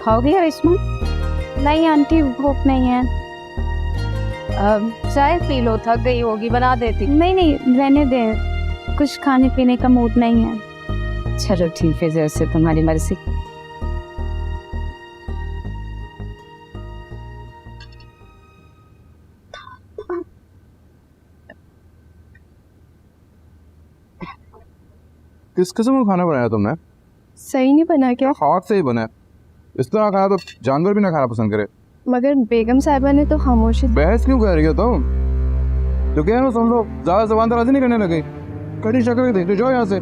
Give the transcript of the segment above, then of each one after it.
खाओगी रेशमा? नहीं आंटी, भूख नहीं है। चाय पी लो, थक गई होगी, बना देती। नहीं नहीं, रहने दे, कुछ खाने पीने का मूड नहीं है। चलो ठीक है, जैसे तुम्हारी मर्जी। किस किस्म का खाना बनाया तुमने? सही नहीं बना क्या? हाथ से ही बना है। इस तरह खाना तो जानवर भी ना खाना पसंद करे। मगर बेगम साहिबा ने तो खामोशी। बहस क्यों कर रही हो तुम? जो कह रहे हो सुन लो, ज्यादा जबान दराजी नहीं करने लगे। कड़ी शक्ल देखते जाओ यहाँ से।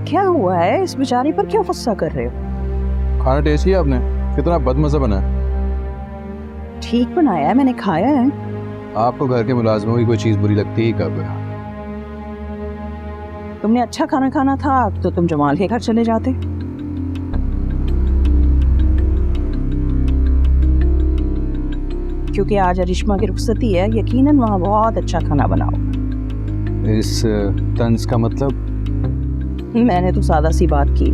क्या हुआ है? इस बेचारी पर क्यों गुस्सा कर रहे हो? खाना टेस्टी है आपने, कितना बदमजा बना है। ठीक बनाया है, मैंने खाया है। आपको घर के मुलाजमों की कोई चीज बुरी लगती ही कब है? तुमने अच्छा खाना खाना था तो तुम जमाल के घर चले जाते। क्योंकि आज अरिश्मा की रुखसती है, यकीनन वहाँ बहुत अच्छा खाना बनाओ। इस तंज का मतलब? मैंने तो सादा सी बात की।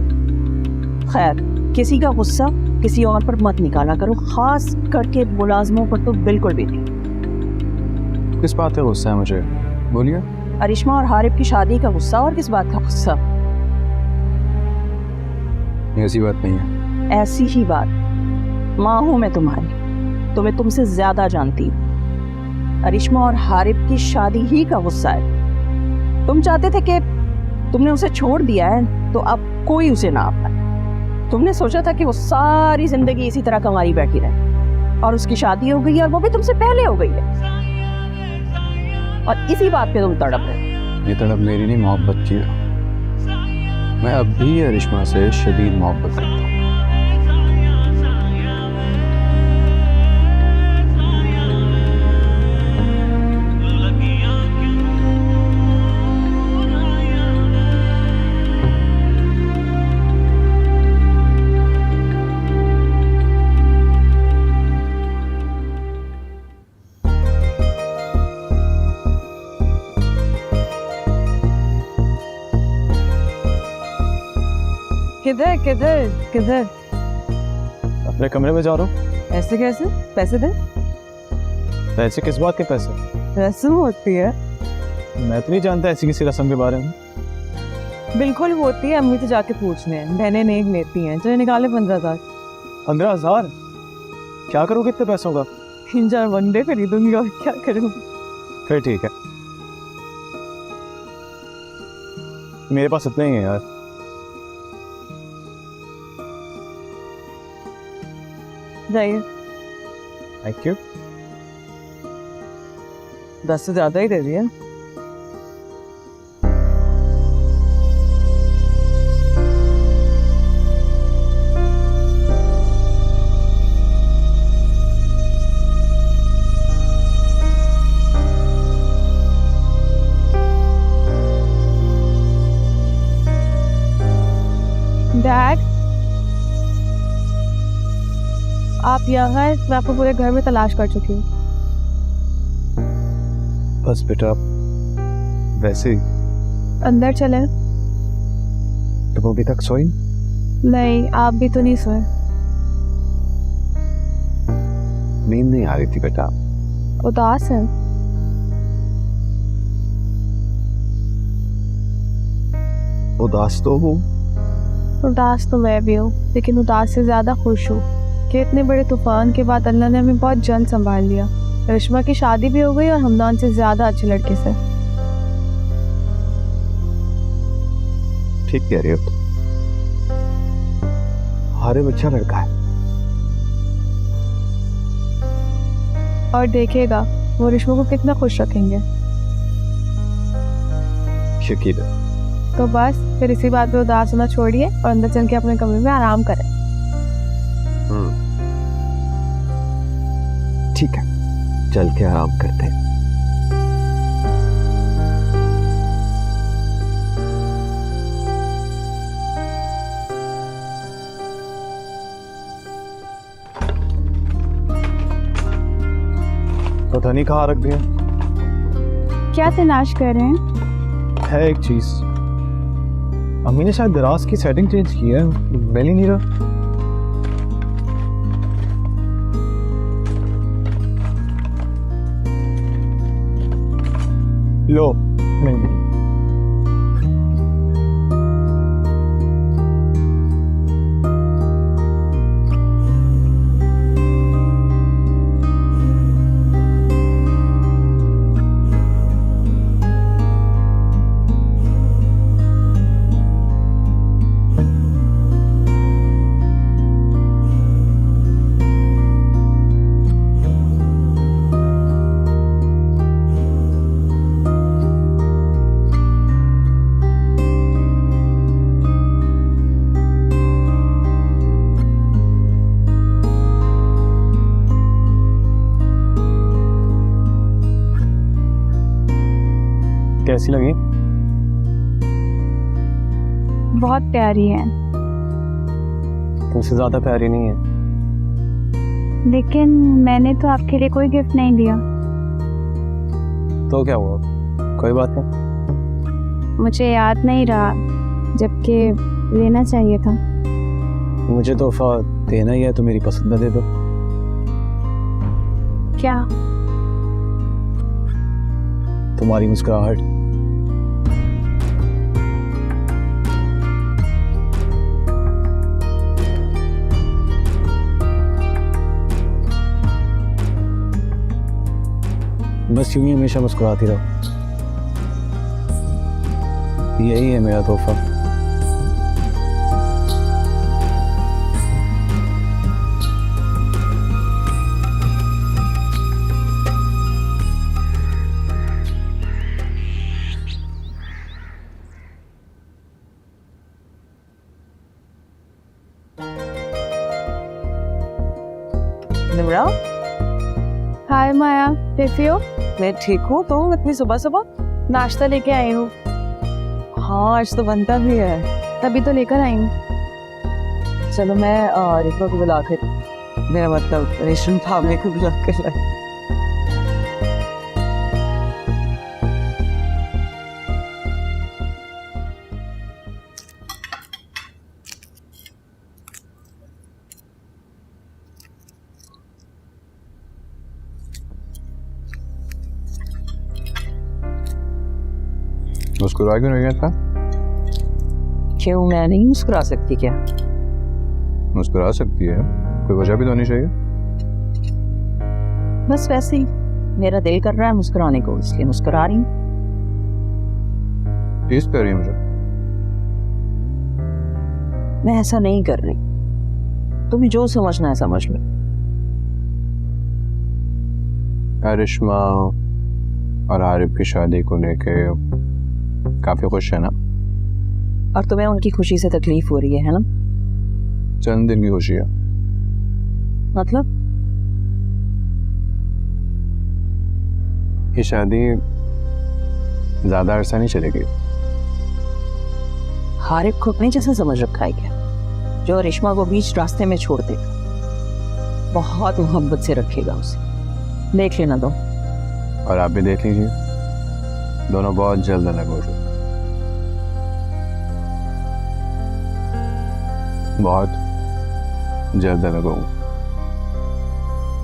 खैर, किसी का गुस्सा किसी और पर मत निकाला करो, खास करके मुलाजमों पर तो बिल्कुल भी नहीं। किस बात का गुस्सा है मुझे? बोलिए। अरिश्मा और हारिब की शादी का गुस्सा, और किस बात का गुस्सा? ऐसी बात नहीं है। ऐसी ही बात। माँ हूं मैं तुम्हारी, तो मैं तुमसे ज्यादा जानती हूँ। अरिश्मा और हारिब की शादी ही का गुस्सा है। तुम चाहते थे कि तुमने उसे छोड़ दिया है तो अब कोई उसे ना अपनाए। तुमने सोचा था कि वो सारी जिंदगी इसी तरह कमाई बैठी रहे, और उसकी शादी हो गई, और वो भी तुमसे पहले हो गई है, और इसी बात पे तुम तड़प रहे। ये तड़प मेरी नहीं, मोहब्बत की है। मैं अब भी अरिश्मा से शदीद मोहब्बत करता हूँ। किधर किधर किधर? अपने कमरे में जा रहा हूँ। ऐसे कैसे? पैसे दे। पैसे? किस बात के पैसे? रस्म होती है। मैं तो नहीं जानता ऐसी किसी रस्म के बारे में। बिल्कुल होती है, अम्मी तो जाके पूछने हैं, बहनें नहीं लेती हैं। चलो निकाले 15,000। 15,000? क्या करोगे इतने पैसों का? 3-4 वनडे खरीदूंगी, और क्या करूँगी। फिर ठीक है, मेरे पास इतने ही है यार। जाइए। Thank you. 10 से ज्यादा ही दे दिया। डैड, आप यहाँ हैं? मैं आपको पूरे घर में तलाश कर चुकी हूँ। बस बेटा, वैसे ही। अंदर चले। तुम अभी तक सोई? नहीं, आप भी तो नहीं सोए। नींद नहीं आ रही थी बेटा। उदास है? उदास तो हूँ। उदास तो मैं भी हूँ, लेकिन उदास से ज्यादा खुश हूँ कि इतने बड़े तूफान के बाद अल्लाह ने हमें बहुत जल्द संभाल लिया। रिश्मा की शादी भी हो गई, और हमदान से ज्यादा अच्छे लड़के से। ठीक कह रही हो। हारिब अच्छा लड़का है। और देखेगा वो रिश्मा को कितना खुश रखेंगे। यकीन है। तो बस फिर इसी बात पे उदास होना छोड़िए और अंदर चल के अपने कमरे में आराम करें। ठीक है, चल के आराम करते हैं। पता नहीं कहाँ रख दिया। क्या तलाश कर रहे हैं? है एक चीज, अम्मी ने शायद दराज की सेटिंग चेंज की है, मिल ही नहीं रहा। लो नहीं कैसी लगी? बहुत प्यारी है, तुमसे ज्यादा प्यारी नहीं है। लेकिन मैंने तो आपके लिए कोई गिफ्ट नहीं दिया। तो क्या हुआ, कोई बात नहीं। मुझे याद नहीं रहा, जबकि लेना चाहिए था। मुझे तोहफा देना ही है तो मेरी पसंद दे दो। क्या? तुम्हारी मुस्कुराहट। बस यूं ही हमेशा मुस्कुराती रहो, यही है मेरा तोहफा। निमरा, हाय माया, कैसी हो? मैं ठीक हूँ। तो इतनी सुबह सुबह नाश्ता लेके आई हूँ। हाँ, आज तो बनता भी है। तभी तो लेकर आई हूँ। चलो मैं रिफा को बुला कर, मेरा मतलब रेशम भाभी को बुला कर लाई। मुस्कुरा क्यों नहीं था? क्यों, मैं नहीं मुस्कुरा सकती क्या? मुस्कुरा सकती है, कोई वजह भी तो होनी चाहिए। बस वैसे ही मेरा दिल कर रहा है मुस्कुराने को, इसलिए मुस्कुरा रही हूँ। टीज कर रही है मुझे। मैं ऐसा नहीं कर रही, तुम्हें जो समझना है समझ लो। करिश्मा और आरिफ की शादी को लेके काफी खुश है ना? और तुम्हें उनकी खुशी से तकलीफ हो रही है ना? चंद दिन की खुशी है। मतलब ये शादी ज्यादा अरसा नहीं चलेगी। हारिफ को अपने जैसा समझ रखा है क्या, जो रेशमा को बीच रास्ते में छोड़ देगा? बहुत मोहब्बत से रखेगा उसे, देख लेना दो। और आप भी देख लीजिए, दोनों बहुत जल्द अलग हो जाए। बहुत जल्द अलग होंगे।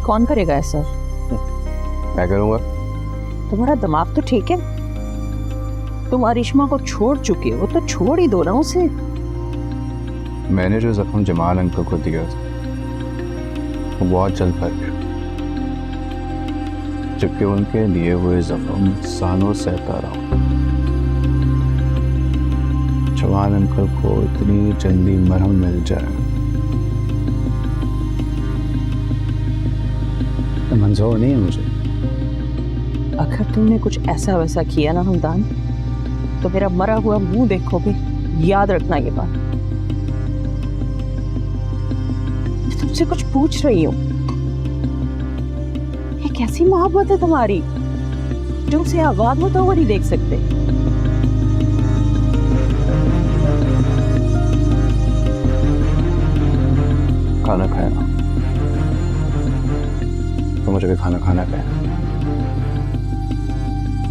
कौन करेगा ऐसा? मैं करूँगा। तुम्हारा दिमाग तो ठीक है, तुम अरिश्मा को छोड़ चुके हो तो छोड़ ही दो ना उसे। मैंने जो जख्म जमाल अंकल को दिया वो बहुत जल्द भर गया, जबकि उनके लिए हुए जख्म सालों सहता रहा। जमाल अंकल को इतनी जल्दी मरहम मिल जाए तो मंजूर नहीं है मुझे। अगर तुमने कुछ ऐसा वैसा किया ना हमदान, तो मेरा मरा हुआ मुंह देखोगे, याद रखना ये बात। मैं तुमसे कुछ पूछ रही हूँ, ये कैसी मोहब्बत है तुम्हारी जो उसे आबाद होता हुआ नहीं देख सकते? खाना खाया तो मुझे भी खाना खाना है।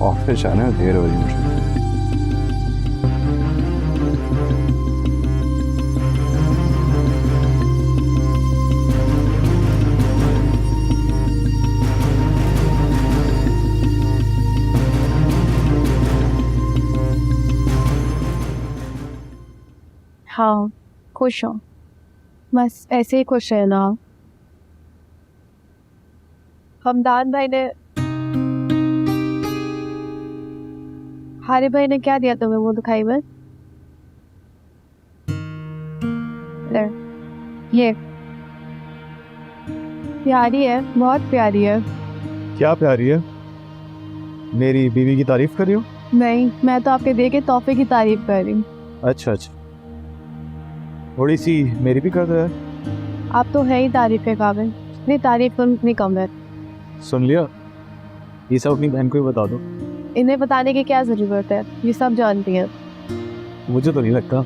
ऑफिस जाने में देर हो रही मुझे। हाँ, खुश हो, बस ऐसे ही खुश रहना। हमदान भाई ने, हारिब भाई ने क्या दिया तुम्हें, वो दिखाई बस। ये प्यारी है, बहुत प्यारी है। क्या प्यारी है? मेरी बीवी की तारीफ कर रही हो? नहीं, मैं तो आपके दे के तोहफे की तारीफ कर रही हूँ। अच्छा अच्छा, थोड़ी सी मेरी भी कर दो यार। आप तो है ही तारीफ के काबिल, इतनी तारीफ करूँ इतनी कम है। सुन लिया, ये सब अपनी बहन को ही बता दो। इन्हें बताने की क्या ज़रूरत है, ये सब जानती हैं। मुझे तो नहीं लगता।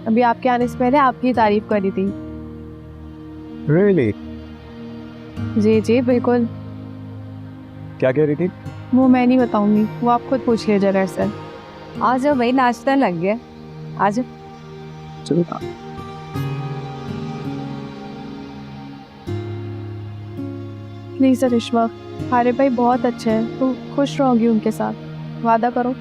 अभी आपके आने से पहले आपकी तारीफ करी थी। रियली? जी जी बिल्कुल। क्या कह रही थी? वो मैं नहीं बताऊंगी, वो आप खुद पूछ लीजिए जरा से। आ जाओ भाई, नाश्ता लग गया, आ जाओ। चलो। प्लीज़ रिश्मा, हारिब भाई बहुत अच्छे हैं, तुम खुश रहोगी उनके साथ, वादा करो।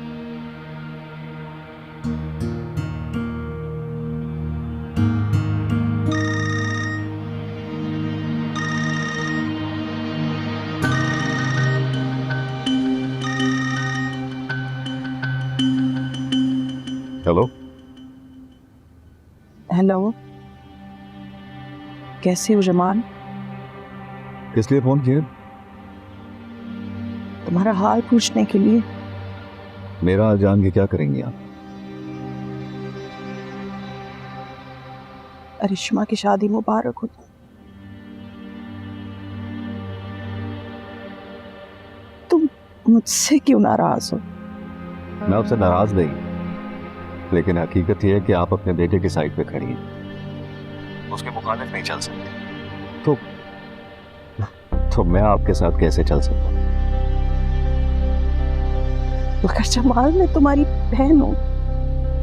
हेलो, हेलो, कैसे हो जमान? किस लिए फोन किया? तुम्हारा हाल पूछने के लिए। मेरा हाल जान के क्या करेंगे आप? अरिश्मा की शादी मुबारक हो। तुम मुझसे क्यों नाराज हो? मैं आपसे नाराज नहीं, लेकिन हकीकत यह है कि आप अपने बेटे की साइड पे खड़ी हैं, उसके मुखालिफ नहीं चल सकते। तो मैं आपके साथ कैसे चल सकता हूँ? मगर जमाल, मैं तुम्हारी बहन हूँ।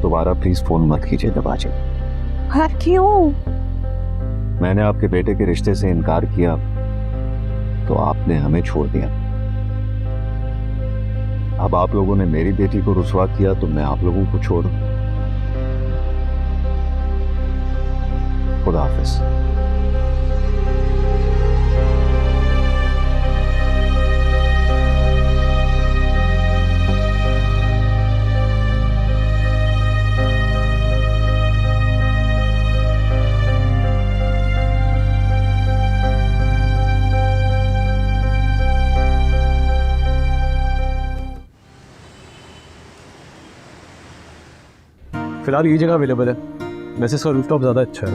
दोबारा प्लीज फोन मत कीजिए दबाजे। हाँ, क्यों? मैंने आपके बेटे के रिश्ते से इनकार किया तो आपने हमें छोड़ दिया। अब आप लोगों ने मेरी बेटी को रुसवा किया तो मैं आप लोगों को छोड़ दूं। खुदा हाफिज। फिलहाल ये जगह अवेलेबल है। वैसे इसका रूफटॉप ज़्यादा अच्छा है,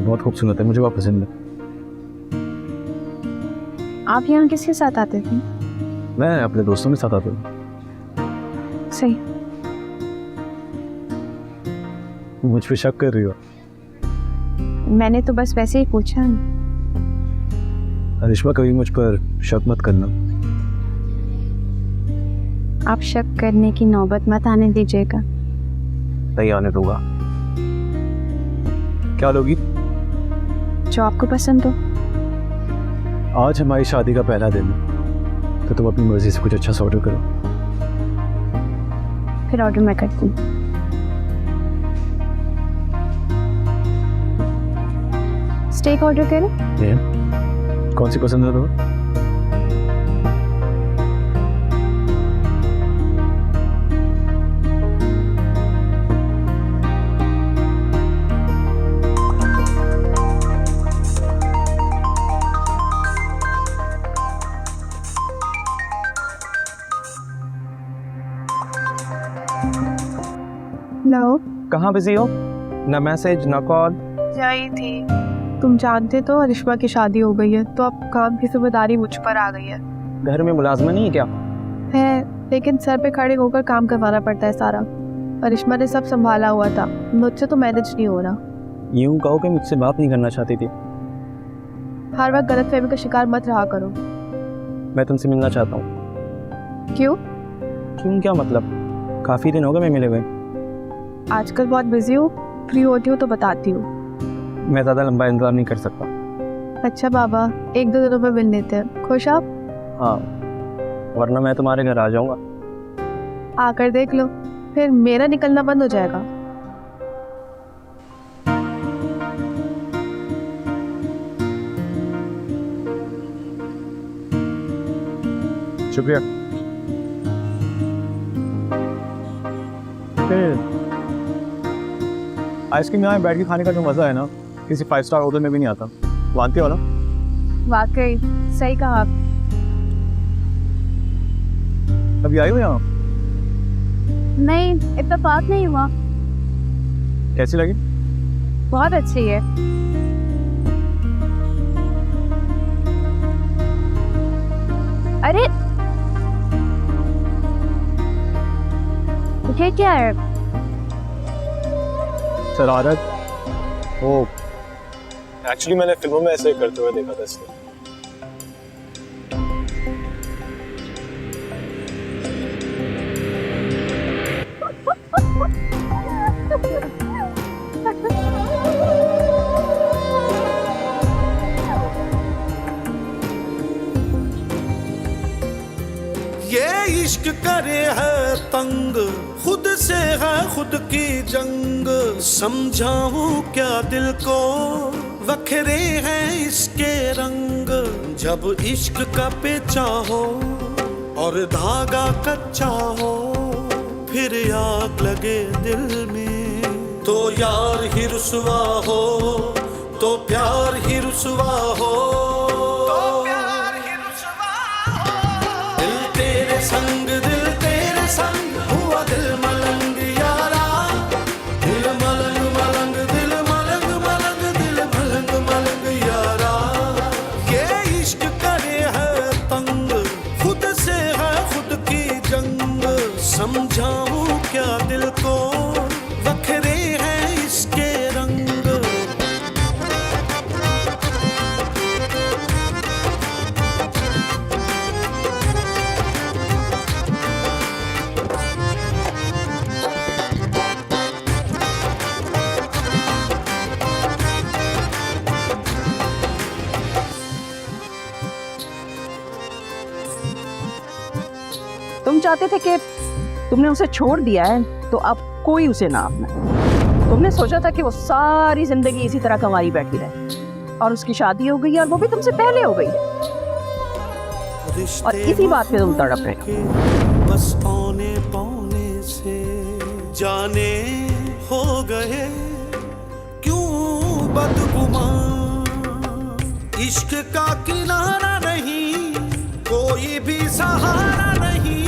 बहुत खूबसूरत है, मुझे बहुत पसंद है। आप यहाँ किसके साथ आते थे? मैं अपने दोस्तों के साथ आता हूँ। सही। मुझ पे शक कर रही हो? मैंने तो बस वैसे ही पूछा। अरिश्मा, कभी मुझ पर शक मत करना। आप शक करने की नौबत मत आने दीजिएगा। नहीं आने दूंगा। क्या लोगी? जो आपको पसंद हो। आज हमारी शादी का पहला दिन है, तो तुम अपनी मर्जी से कुछ अच्छा सा ऑर्डर करो। फिर ऑर्डर मैं करती हूँ। स्टेक ऑर्डर करें? कौन सी पसंद है तुम्हें? हेलो। कहाँ बिजी हो? ना मैसेज ना कॉल। जाई थी। तुम जानते तो अरिश्मा की शादी हो गई है, तो अब काम की जिम्मेदारी मुझ पर आ गई है। घर में मुलाजमा नहीं है क्या? है, लेकिन सर पे खड़े होकर काम करवाना पड़ता है सारा। अरिश्मा ने सब संभाला हुआ था, मुझसे तो मैनेज नहीं हो रहा। यूं कहो कि मुझसे बात नहीं करना चाहती थी। हर वक्त गलतफहमी का शिकार मत रहा करो। मैं तुमसे मिलना चाहता हूँ। क्यों? क्यों क्या मतलब? काफ़ी दिन हो गए मैं मिले हुए। आजकल बहुत बिजी हूँ, फ्री होती हूँ तो बताती हूँ। मैं ज़्यादा लंबा इंतजार नहीं कर सकता। अच्छा बाबा, एक दो दिनों में मिल लेते हैं। खुश आप? हाँ, वरना मैं तुम्हारे घर आ जाऊँगा। आकर देख लो, फिर मेरा निकलना बंद हो जाएगा। शुक्रिया। आइसक्रीम यहाँ बैठ के खाने का जो मज़ा है ना, किसी 5 स्टार होटल में भी नहीं आता। मानती हो ना? वाकई सही कहा आप। अभी आई हो यहाँ? नहीं, इत्तेफाक नहीं हुआ। कैसी लगी? बहुत अच्छी है। अरे ये क्या है? शरारत? ओ, एक्चुअली मैंने फिल्मों में ऐसे करते हुए देखा था इसलिए। ये इश्क करे है तंग, खुद से है खुद की जंग। समझाऊं क्या दिल को, वखरे हैं इसके रंग। जब इश्क का पेचा हो और धागा कच्चा हो, फिर आग लगे दिल में, तो यार ही रुसवा हो, तो प्यार ही रुसवा हो। संग दिल तेरे संग हुआ दिल मलंग यारा। दिल मलंग मलंग दिल मलंग मलंग दिल मलंग मलंग यारा। ये इश्क करे है तंग, खुद से है खुद की जंग। समझाऊं क्या दिल को, वखरे हैं इसके रंग। तुम चाहते थे कि तुमने उसे छोड़ दिया है तो अब कोई उसे ना अपनाए। तुमने सोचा था कि वो सारी जिंदगी इसी तरह कमाई बैठी रहे, और उसकी शादी हो गई और वो भी तुमसे पहले हो गई है, और इसी बात पे तुम तड़प रहे हो। बस पौने पौने से जाने हो गए क्यों बदगुमान। इश्क का किनारा नहीं, कोई भी सहारा नहीं,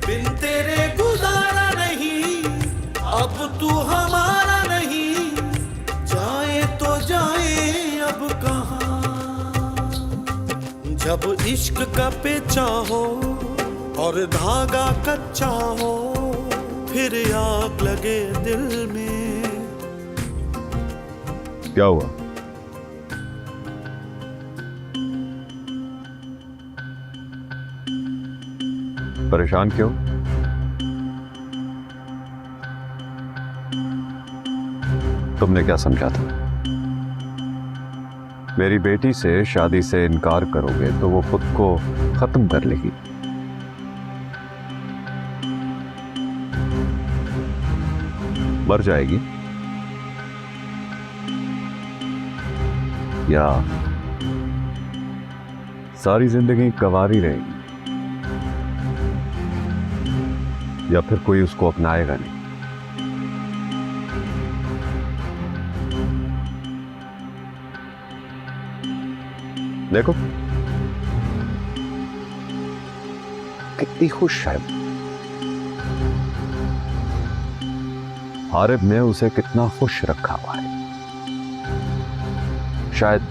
बिन तेरे गुजारा नहीं। अब तू हमारा नहीं, जाए तो जाए अब कहाँ। जब इश्क का पेचा हो और धागा कच्चा हो, फिर आग लगे दिल में। क्या हुआ? परेशान क्यों? तुमने क्या समझा था? मेरी बेटी से शादी से इनकार करोगे तो वो खुद को खत्म कर लेगी। मर जाएगी, या सारी जिंदगी कंवारी रहेगी, या फिर कोई उसको अपनाएगा नहीं। देखो कितनी खुश है। हारिब ने उसे कितना खुश रखा हुआ है। शायद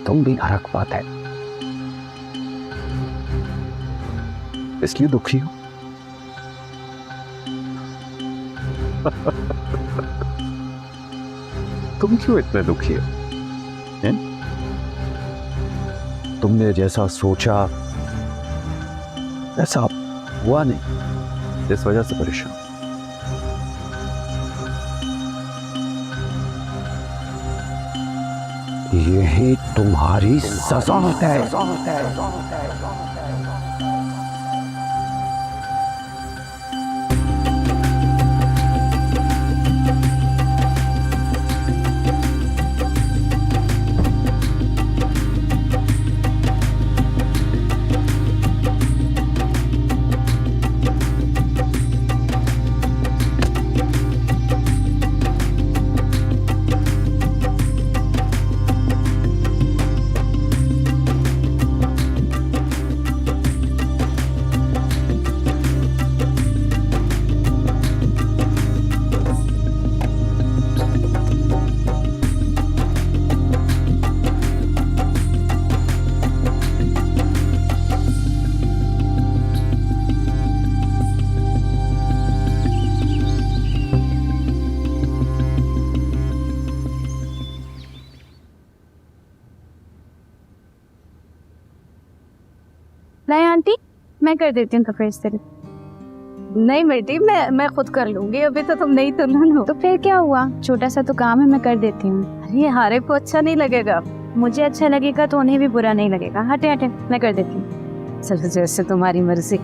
तुम भी ना रख पाते, इसलिए दुखी हो। तुम क्यों इतने दुखी हो? हैं? तुमने जैसा सोचा ऐसा हुआ नहीं, इस वजह से परेशान। यही तुम्हारी सजा है। मैं कर देती हूँ कपड़े इस्त्री। नहीं बेटी, मैं खुद कर लूंगी, अभी तो तुम नहीं तुलन हो। तो फिर क्या हुआ, छोटा सा तो काम है, मैं कर देती हूँ। ये हारे को अच्छा नहीं लगेगा। मुझे अच्छा लगेगा तो उन्हें भी बुरा नहीं लगेगा। हटे हटे, मैं कर देती हूँ। चलो जैसे तुम्हारी मर्जी।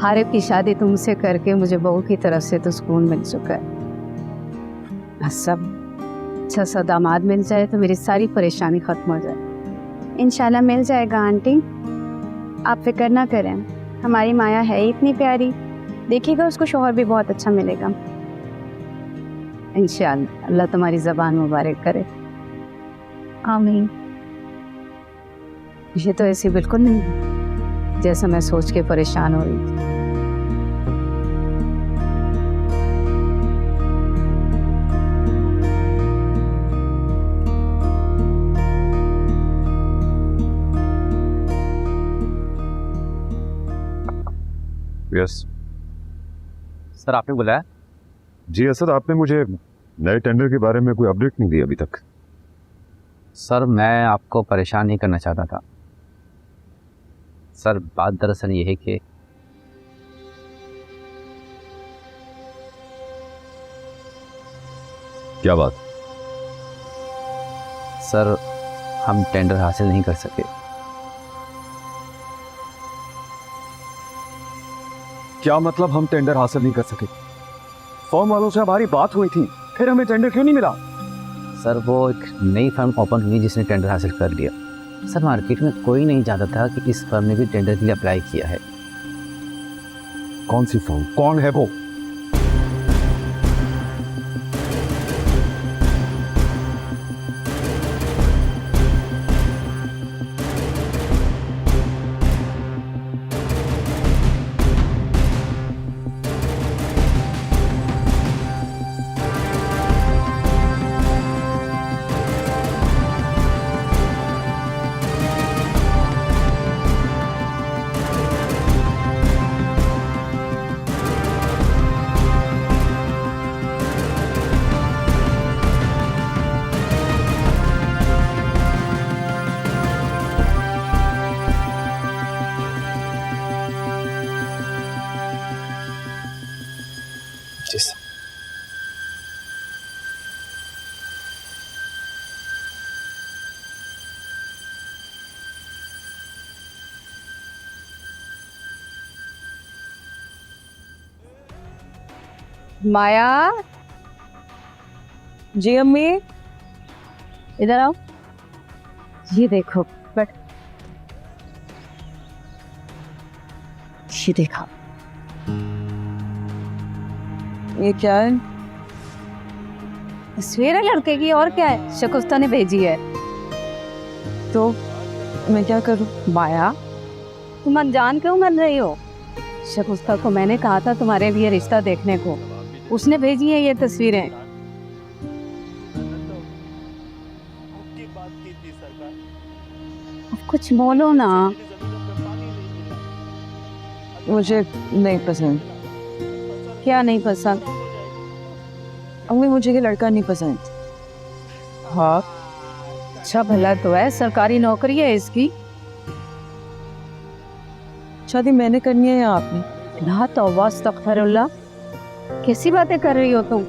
हारे की शादी तुमसे करके मुझे बहू की तरफ से तो सुकून मिल चुका है। सब अच्छा सा दामाद मिल जाए तो मेरी सारी परेशानी खत्म हो जाए। इंशाल्लाह मिल जाएगा आंटी, आप फिक्र ना करें। हमारी माया है ही इतनी प्यारी, देखिएगा उसको शौहर भी बहुत अच्छा मिलेगा। इंशाअल्लाह, अल्लाह तुम्हारी ज़बान मुबारक करे। आमीन। ये तो ऐसी बिल्कुल नहीं है जैसा मैं सोच के परेशान हो रही थी। यस सर आपने बुलाया? जी असद, आपने मुझे नए टेंडर के बारे में कोई अपडेट नहीं दी अभी तक। सर मैं आपको परेशान नहीं करना चाहता था सर। बात दरअसल ये है कि क्या बात? सर हम टेंडर हासिल नहीं कर सके। क्या मतलब हम टेंडर हासिल नहीं कर सके? फॉर्म वालों से हमारी बात हुई थी, फिर हमें टेंडर क्यों नहीं मिला? सर वो एक नई फर्म ओपन हुई जिसने टेंडर हासिल कर लिया। सर मार्केट में कोई नहीं जानता था कि इस फर्म ने भी टेंडर के लिए अप्लाई किया है। कौन सी फर्म, कौन है वो? माया, जी अम्मी। इधर आओ। ये देखो, बट ये देखा, ये क्या है? तस्वीर है लड़के की, और क्या है? शकुफ्ता ने भेजी है। तो मैं क्या करूं? माया, तुम अनजान क्यों बन रही हो? शकुफ्ता को मैंने कहा था तुम्हारे लिए रिश्ता देखने को, उसने भेजी है ये तस्वीरें। अब कुछ बोलो ना। मुझे नहीं पसंद। क्या नहीं पसंद? अम्मी मुझे ये लड़का नहीं पसंद। हाँ, अच्छा भला तो है, सरकारी नौकरी है इसकी। शादी मैंने करनी है या आपने? ना तौबा अस्तगफिरुल्लाह, कैसी बातें कर रही हो तुम?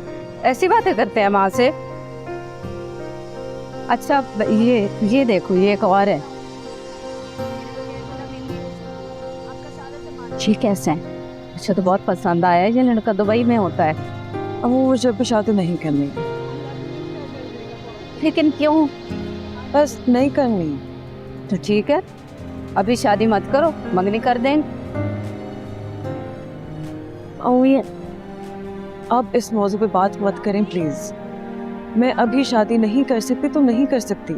ऐसी बातें करते हैं माँ से? अच्छा ये देखो, ये एक और है। ये कैसे है? अच्छा तो बहुत पसंद आया है। ये लड़का दुबई में होता है। अब वो मुझे अभी शादी नहीं करनी, लेकिन क्यों? बस नहीं करनी। तो ठीक है, अभी शादी मत करो, मंगनी कर देंगे। और ये अब इस मौजू पे बात मत करें प्लीज। मैं अभी शादी नहीं कर सकती तो नहीं कर सकती,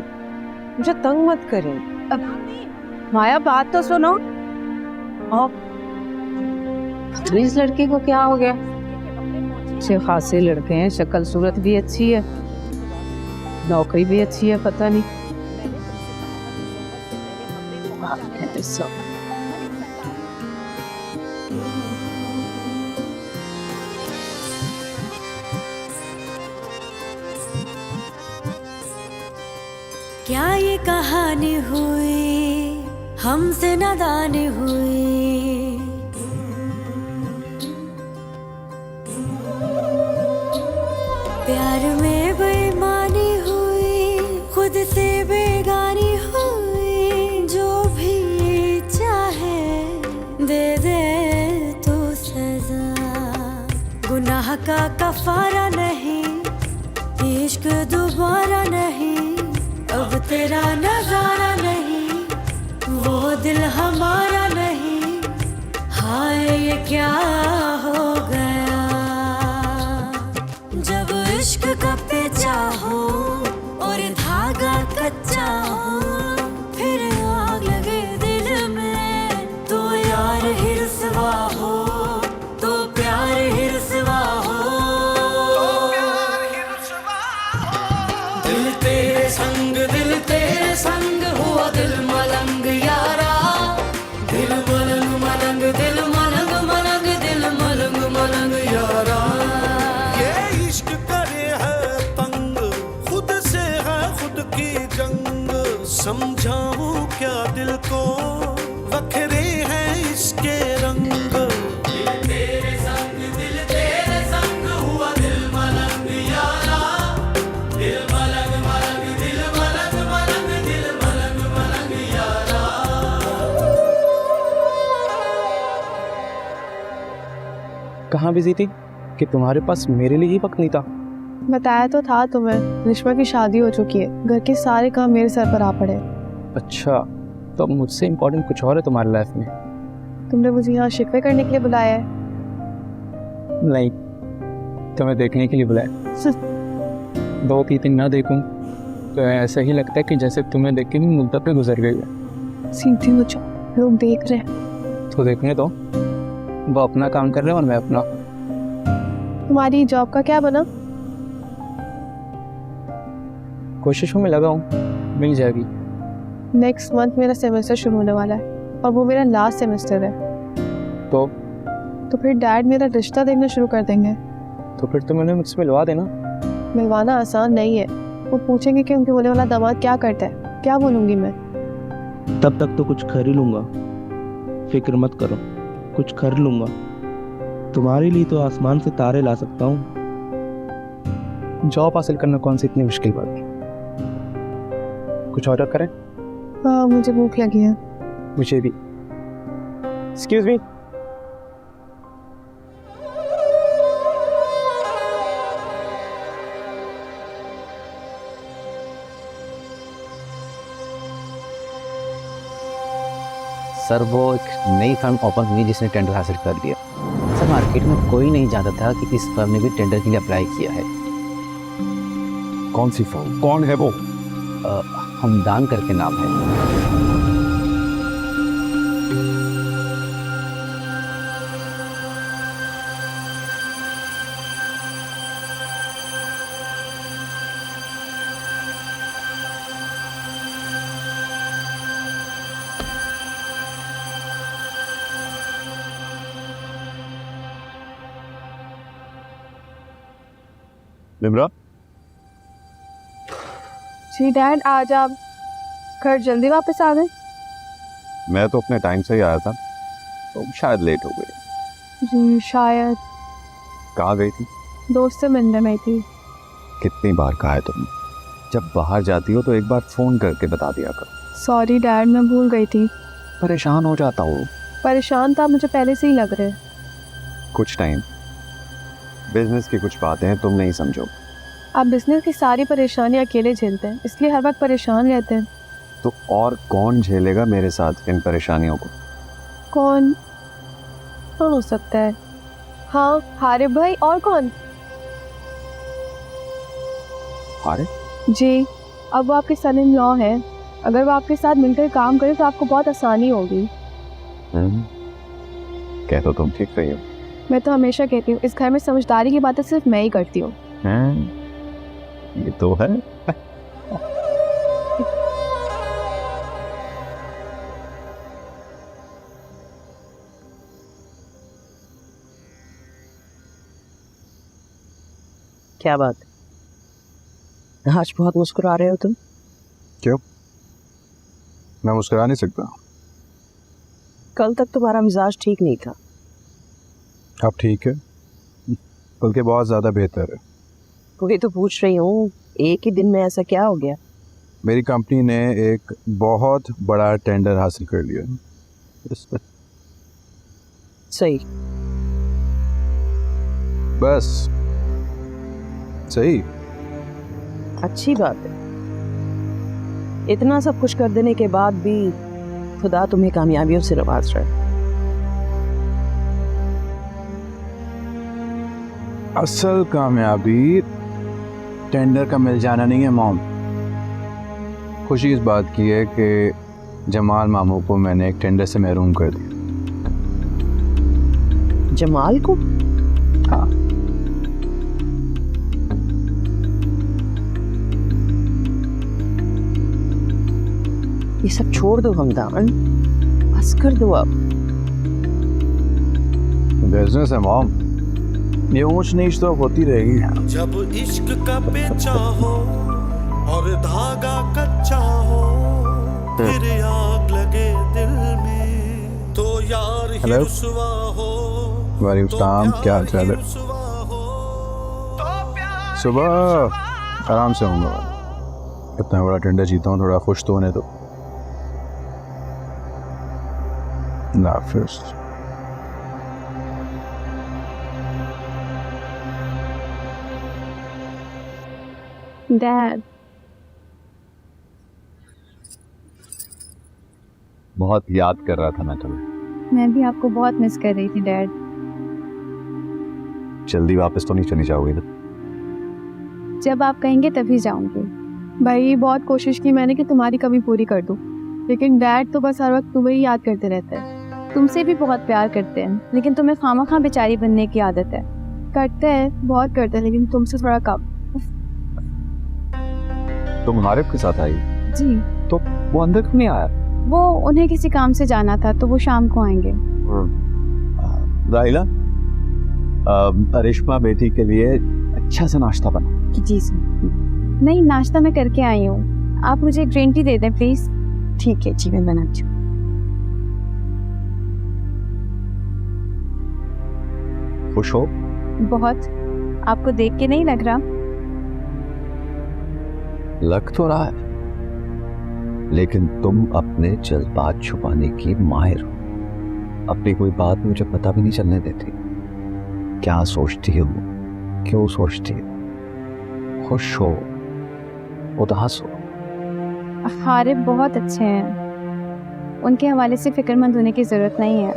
मुझे तंग मत करें। माया बात तो सुनो। अब इस लड़के को क्या हो गया? अच्छे खासे लड़के हैं, शक्ल सूरत भी अच्छी है, नौकरी भी अच्छी है, पता नहीं। क्या ये कहानी हुई हमसे नादानी हुई, प्यार में बेईमानी हुई, खुद से बेगानी हुई, जो भी चाहे दे दे तो सजा, गुनाह का कफारा नहीं, इश्क दोबारा नहीं, अब तेरा नजारा नहीं, वो दिल हमारा नहीं, हाय ये क्या हो गया। जब इश्क का पेचा हो और धागा कच्चा हो, फिर आग लगे दिल में, तो यार ही रुसवा हो, तो प्यार ही रुसवा हो, दिल तेरे संग हुआ दिल मलंग यारा, दिल मलंग मलंग दिल मलंग मलंग दिल मलंग मलंग यारा। ये इश्क करे है तंग, खुद से है खुद की जंग, समझाऊं क्या दिल को, वखरे हैं इसके रंग। दिल तेरे संग हुआ दिल मलंग यारा, दिल मलंग मलंग दिल मलंग मलंग दिल मलंग मलंग यारा। कहाँ बिजी थी कि तुम्हारे पास मेरे लिए ही वक्त नहीं था? बताया तो था तुम्हें, रिश्मा की शादी हो चुकी है, घर के सारे काम मेरे सर पर आ पड़े। अच्छा, तो अब मुझसे इम्पोर्टेंट कुछ और है तुम्हारी लाइफ में? तुमने मुझे यहाँ शिकवे करने के लिए बुलाया है? नहीं, तुम्हें देखने के लिए बुलाया। 2-3 दिन ना देखूं तो ऐसा ही लगता है कि जैसे तुम्हें देख के भी मुद्दत पे गुजर गई है। सीधी हो जाओ, लोग देख रहे हैं। तो देखने दो, वो अपना काम कर रहे हैं और मैं अपना। तुम्हारी जॉब का क्या बना? कोशिशों में लगा हूँ, मिल जाएगी। नेक्स्ट मंथ मेरा सेमेस्टर शुरू होने वाला है और वो मेरा लास्ट सेमेस्टर है। तो फिर डैड मेरा रिश्ता देखना शुरू कर देंगे। तो फिर तुम उन्हें मुझसे मिलवा देना। मिलवाना आसान नहीं है। वो पूछेंगे कि उनके होने वाला दामाद क्या करता है, क्या बोलूँगी मैं? तब तक तो कुछ कर ही लूँगा, फिक्र मत करो, कुछ कर लूँगा। तुम्हारे लिए तो आसमान से तारे ला सकता हूँ। जॉब हासिल करना कौन सी इतनी मुश्किल बात है? कुछ ऑर्डर करें? हाँ, मुझे भूख लगी है। मुझे भी। Excuse me. सर वो एक नई फर्म ओपन हुई जिसने टेंडर हासिल कर लिया। सर मार्केट में कोई नहीं जानता था कि इस फर्म ने भी टेंडर के लिए अप्लाई किया है। कौन सी फर्म, कौन है वो? हमदान करके नाम है। निम्रा, जी डैड, आज आप घर जल्दी वापस आ गए? मैं तो अपने टाइम से ही आया था, तो शायद लेट हो गई। जी शायद। कहाँ गई थी? दोस्त से मिलने में थी। कितनी बार कहा है तुमने, जब बाहर जाती हो तो एक बार फोन करके बता दिया करो। सॉरी डैड, मैं भूल गई थी। परेशान हो जाता हूँ। परेशान था, मुझे पहले से ही लग रहे। कुछ टाइम, बिजनेस की कुछ बातें हैं, तुम नहीं समझो। आप बिजनेस की सारी परेशानी अकेले झेलते हैं, इसलिए हर वक्त परेशान रहते हैं। तो और कौन झेलेगा मेरे साथ इन परेशानियों को? कौन हो सकता है? हाँ, हारिब भाई। और कौन? हारिब जी, अब वो आपके सन इन लॉ हैं। अगर वो आपके साथ मिलकर काम करें तो आपको बहुत आसानी होगी। कह तो तुम ठीक रही हो। मैं तो हमेशा कहती हूँ, इस घर में समझदारी की बातें सिर्फ मैं ही करती हूँ। ये तो है। क्या बात, आज बहुत मुस्कुरा रहे हो तुम? क्यों? मैं मुस्कुरा नहीं सकता? कल तक तुम्हारा मिजाज ठीक नहीं था। अब ठीक है, बल्कि बहुत ज़्यादा बेहतर है। वही तो पूछ रही हूँ, एक ही दिन में ऐसा क्या हो गया? मेरी कंपनी ने एक बहुत बड़ा टेंडर हासिल कर लिया। सही। बस सही। अच्छी बात है। इतना सब कुछ कर देने के बाद भी खुदा तुम्हें कामयाबियों से नवाज रहा है। असल कामयाबी टेंडर का मिल जाना नहीं है मॉम। खुशी इस बात की है कि जमाल मामू को मैंने एक टेंडर से महरूम कर दिया। जमाल को? हाँ। ये सब छोड़ दो हमदान, बस कर दो अब। बिजनेस है मॉम, ये ऊंच नीच तो होती रहेगी। जब इश्क का पेचा हो और धागा कच्चा हो, फिर आग लगे दिल में तो यार ही हेलो। रुसवा हो। वालेकुम, क्या हाल चाल है? सुबह आराम से होऊंगा। इतना बड़ा टेंडर जीता हूँ, थोड़ा खुश तो होने दो। नाफिस। डैड, बहुत याद कर रहा था मैं तुम्हें। मैं भी आपको बहुत मिस कर रही थी डैड। जल्दी वापस तो नहीं चली जाओगी ना? जब आप कहेंगे तभी जाऊंगी। भाई बहुत कोशिश की मैंने कि तुम्हारी कमी पूरी कर दूं, लेकिन डैड तो बस हर वक्त तुम्हें ही याद करते रहते हैं। तुमसे भी बहुत प्यार करते हैं, लेकिन तुम्हें खामखा बेचारी बनने की आदत है। करते हैं, बहुत करते हैं, लेकिन तुमसे थोड़ा कम। तुम हारिफ के साथ आई? जी। तो वो अंदर क्यों नहीं आया? वो उन्हें किसी काम से जाना था, तो वो शाम को आएंगे। राहिला, रेशमा बेटी के लिए अच्छा सा नाश्ता बना। जी सर। नहीं, नाश्ता मैं करके आई हूँ। आप मुझे ग्रीन टी दे दें प्लीज। ठीक है जी, मैं बनाती हूँ। खुश हो? बहुत। आपको देख के नहीं लग रहा? लग तो रहा है, लेकिन तुम अपने जज्बात छुपाने की माहिर हो। अपनी कोई बात मुझे पता भी नहीं चलने देती। क्या सोचती हो, क्यों सोचती हो? खुश हो, उदास हो? हारिफ बहुत अच्छे हैं, उनके हवाले से फिक्रमंद होने की जरूरत नहीं है।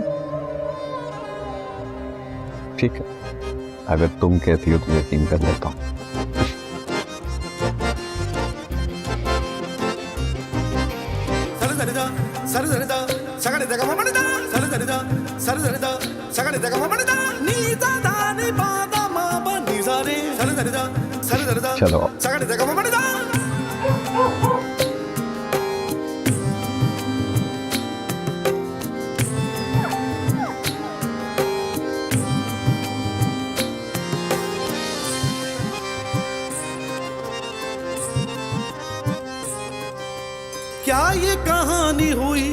ठीक है, अगर तुम कहती हो तो यकीन कर लेता हूँ। चलो क्या ये कहानी हुई,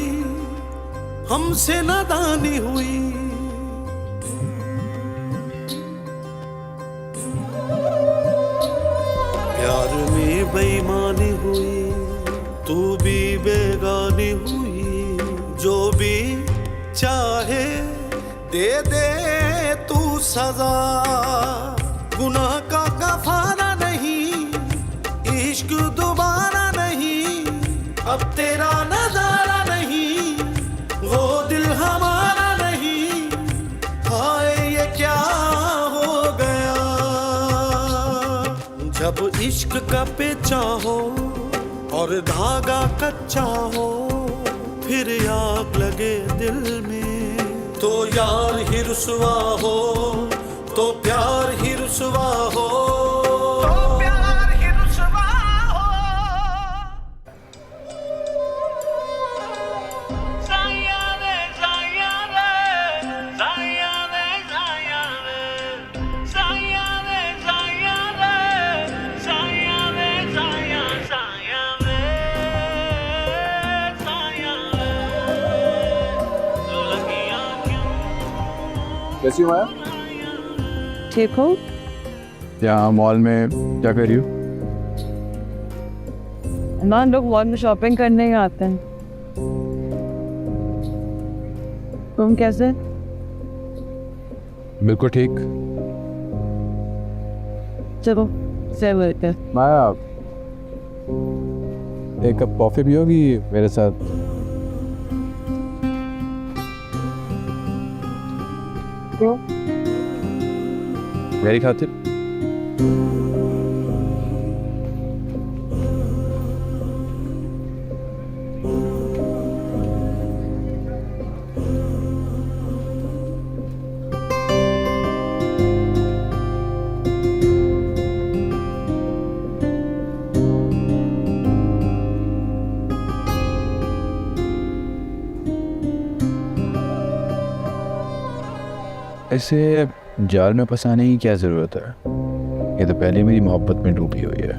हमसे नादानी हुई। प्यार में बेईमानी हुई, तू भी बेगानी हुई। जो भी चाहे दे दे तू सजा, गुनाह का कफारा नहीं, इश्क दोबारा नहीं। अब तेरा नजारा नहीं, वो दिल हमारा नहीं। हाय ये क्या हो गया। जब इश्क का पेचा हो और धागा कच्चा हो, फिर आग लगे दिल में तो यार ही रुसवा हो, तो प्यार ही रुसवा हो। कैसी हो माया? ठीक हो? यहाँ मॉल में क्या कर रही हो? ना लोग मॉल में शॉपिंग करने ही आते हैं। तुम कैसे? बिल्कुल ठीक। चलो से मिलते हैं। माया, एक कप कॉफ़ी पियोगी मेरे साथ? क्यों? मेरी खातिर। ऐसे जाल में फंसाने की क्या ज़रूरत है? ये तो पहले मेरी मोहब्बत में डूबी हुई है।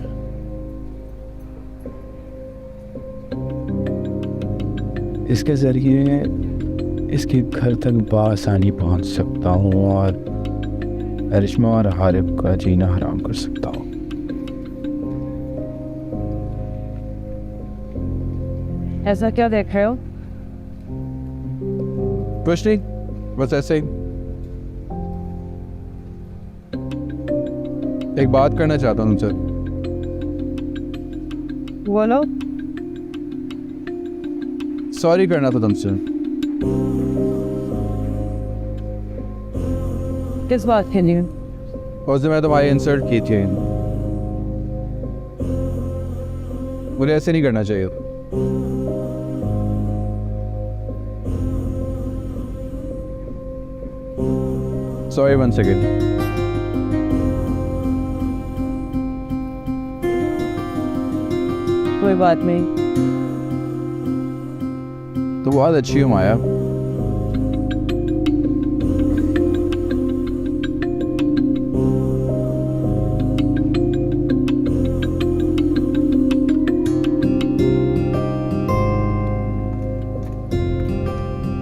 इसके ज़रिए इसके घर तक बआसानी पहुंच सकता हूँ और अरिश्मा और हारिब का जीना हराम कर सकता हूँ। ऐसा क्या देख रहे हो? कुछ नहीं, बस ऐसे ही एक बात करना चाहता हूँ तुमसे। बोलो। सॉरी करना था तुमसे। किस बात के लिए? उस दिन मैं तुम्हारी इंसल्ट की थी। मुझे ऐसे नहीं करना चाहिए। Sorry once again. कोई बात नहीं। तो बहुत अच्छी हो माया।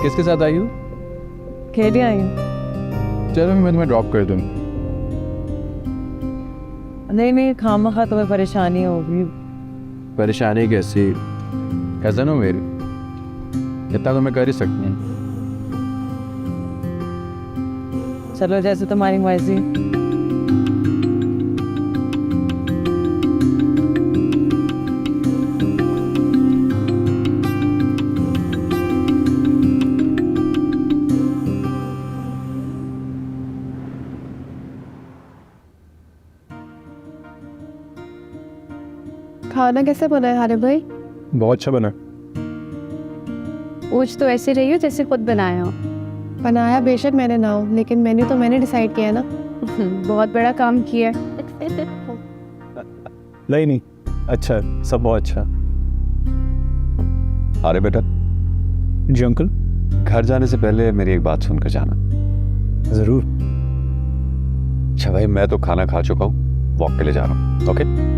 किसके साथ आई हो? खेल आई हूँ। चलो मैं तुम्हें ड्रॉप कर दूँ। नहीं खामखा तुम्हें परेशानी होगी। परेशानी कैसी? कज़न हो मेरी, इतना तो मैं कर ही सकती हूँ। चलो जैसे तुम्हारी मर्जी। खाना कैसे बना है हारिब भाई? बहुत अच्छा बना। पूछ तो ऐसे रही हो जैसे खुद बनाया हो। बनाया बेशक मैंने ना हो, लेकिन मेन्यू तो मैंने डिसाइड किया है ना। बहुत बड़ा काम किया है। नहीं अच्छा है, सब बहुत अच्छा। अरे बेटा। जी अंकल। घर जाने से पहले मेरी एक बात सुनकर जाना। ज़रूर। अच्छा भाई, मैं तो खाना खा चुका हूँ, वॉक के लिए जा रहा हूँ। ओके।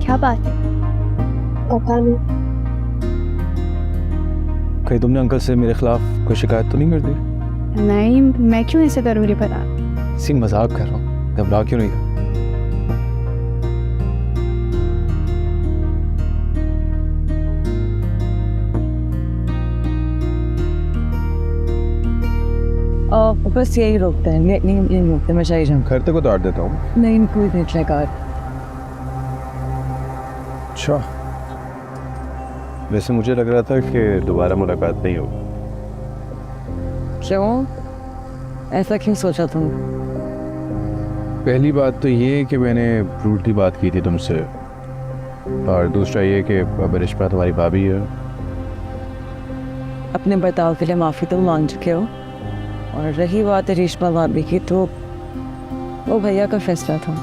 क्या बात है? पता नहीं। कहीं तुमने अंकल से मेरे खिलाफ कोई शिकायत तो नहीं कर दी? नहीं, मैं क्यों ऐसे करूँगी भला? सी मजाक कर रहा हूँ, घबरा क्यों नहीं? बस यही रोकते हैं। नहीं रोकते, मैं चाहिए जाऊँ। घर तक उतार देता हूँ। नहीं कोई देख लेगा। अच्छा, वैसे मुझे लग रहा था कि दोबारा मुलाकात नहीं होगी। क्यों? ऐसा क्यों सोचा तुम? पहली बात तो ये कि मैंने ब्रूटली बात की थी तुमसे, और दूसरा ये कि अब रिश्मा तुम्हारी भाभी है। अपने बर्ताव के लिए माफ़ी तो मांग चुके हो, और रही बात रेशमा भाभी की, तो वो भैया का फैसला था।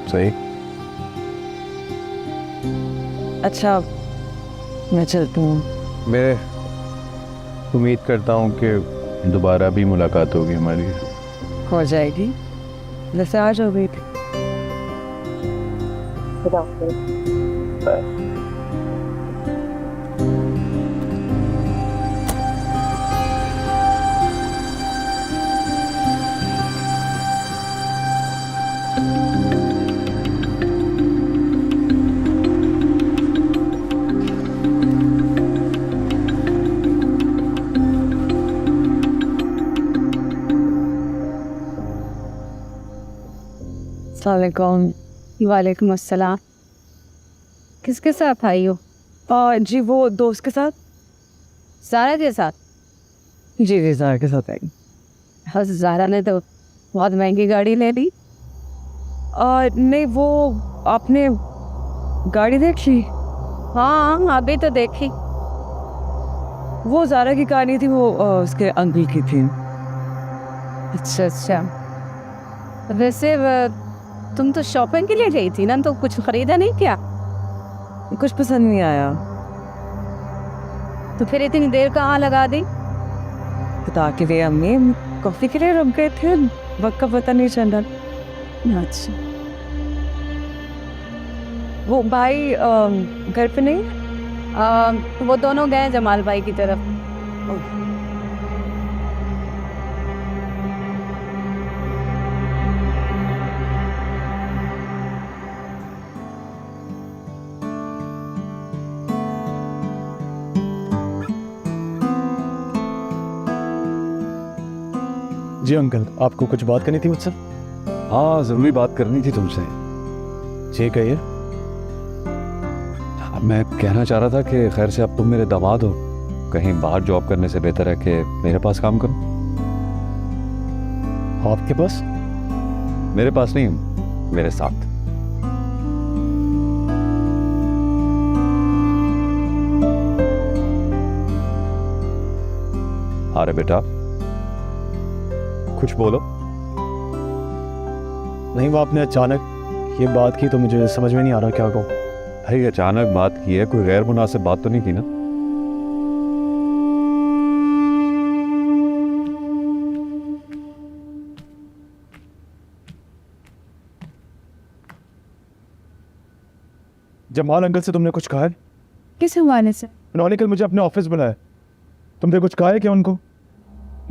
सही। अच्छा मैं चलती हूँ। मैं उम्मीद करता हूँ कि दोबारा भी मुलाकात होगी हमारी। हो जाएगी, जैसे आज हो गई थी। अस्सलाम वालेकुम अस्सलाम। किसके साथ आई हो? जी वो दोस्त के साथ। ज़ारा के साथ? जी जी ज़ारा के साथ आई। बस ज़ारा ने तो बहुत महंगी गाड़ी ले ली। नहीं वो आपने गाड़ी देख ली? हाँ अभी तो देखी। वो ज़ारा की कार नहीं थी, वो उसके अंकल की थी। अच्छा अच्छा। वैसे तुम तो शॉपिंग के लिए गई थी ना, तो कुछ खरीदा नहीं क्या? कुछ पसंद नहीं आया। तो फिर इतनी देर कहाँ लगा दी? बता के लिए अम्मी, कॉफ़ी के लिए रुक गए थे, वक्त का पता नहीं चल रहा। अच्छा। वो भाई घर पे नहीं? वो दोनों गए जमाल भाई की तरफ। जी अंकल, आपको कुछ बात करनी थी मुझसे? हाँ, ज़रूरी बात करनी थी तुमसे। जी कहिए। मैं कहना चाह रहा था कि खैर से अब तुम मेरे दामाद हो, कहीं बाहर जॉब करने से बेहतर है कि मेरे पास काम करो। आपके पास? मेरे पास नहीं, मेरे साथ। अरे बेटा कुछ बोलो। नहीं, वो आपने अचानक ये बात की तो मुझे समझ में नहीं आ रहा क्या कहूँ। भाई अचानक बात की है, कोई गैर मुनासिब बात तो नहीं की ना? जमाल अंकल से तुमने कुछ कहा है? किस हवाले से? उन्होंने कल मुझे अपने ऑफिस बुलाया। तुमने कुछ कहा है क्या उनको?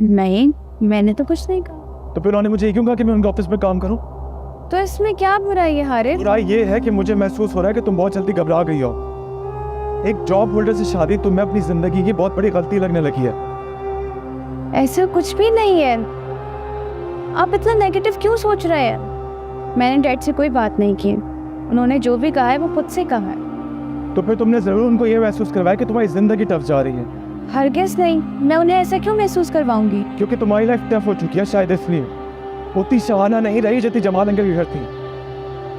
नहीं, मैंने तो कुछ नहीं कहा। तो फिर उन्होंने मुझे ये क्यों कहा कि मैं उनके ऑफिस में काम करूं? तो इसमें क्या बुराई है हारिस? बुराई ये है कि मुझे महसूस हो रहा है कि तुम बहुत जल्दी घबरा गई हो। एक जॉब होल्डर से शादी तुम्हें अपनी जिंदगी की बहुत बड़ी गलती लगने लगी है। ऐसा कुछ भी नहीं है। आप इतना नेगेटिव क्यों सोच रहे हैं? मैंने डैड से कोई बात नहीं की। उन्होंने जो भी कहा है वो खुद से कहा है। तो फिर तुमने जरूर उनको ये महसूस करवाया कि तुम्हारी जिंदगी टफ जा रही है। हरगिज़ नहीं, मैं उन्हें ऐसा क्यों महसूस करवाऊंगी? क्योंकि तुम्हारी लाइफ टफ हो चुकी है, शायद इसलिए। उतनी शहाना नहीं रही जितनी जमाल अंकल की घर थी।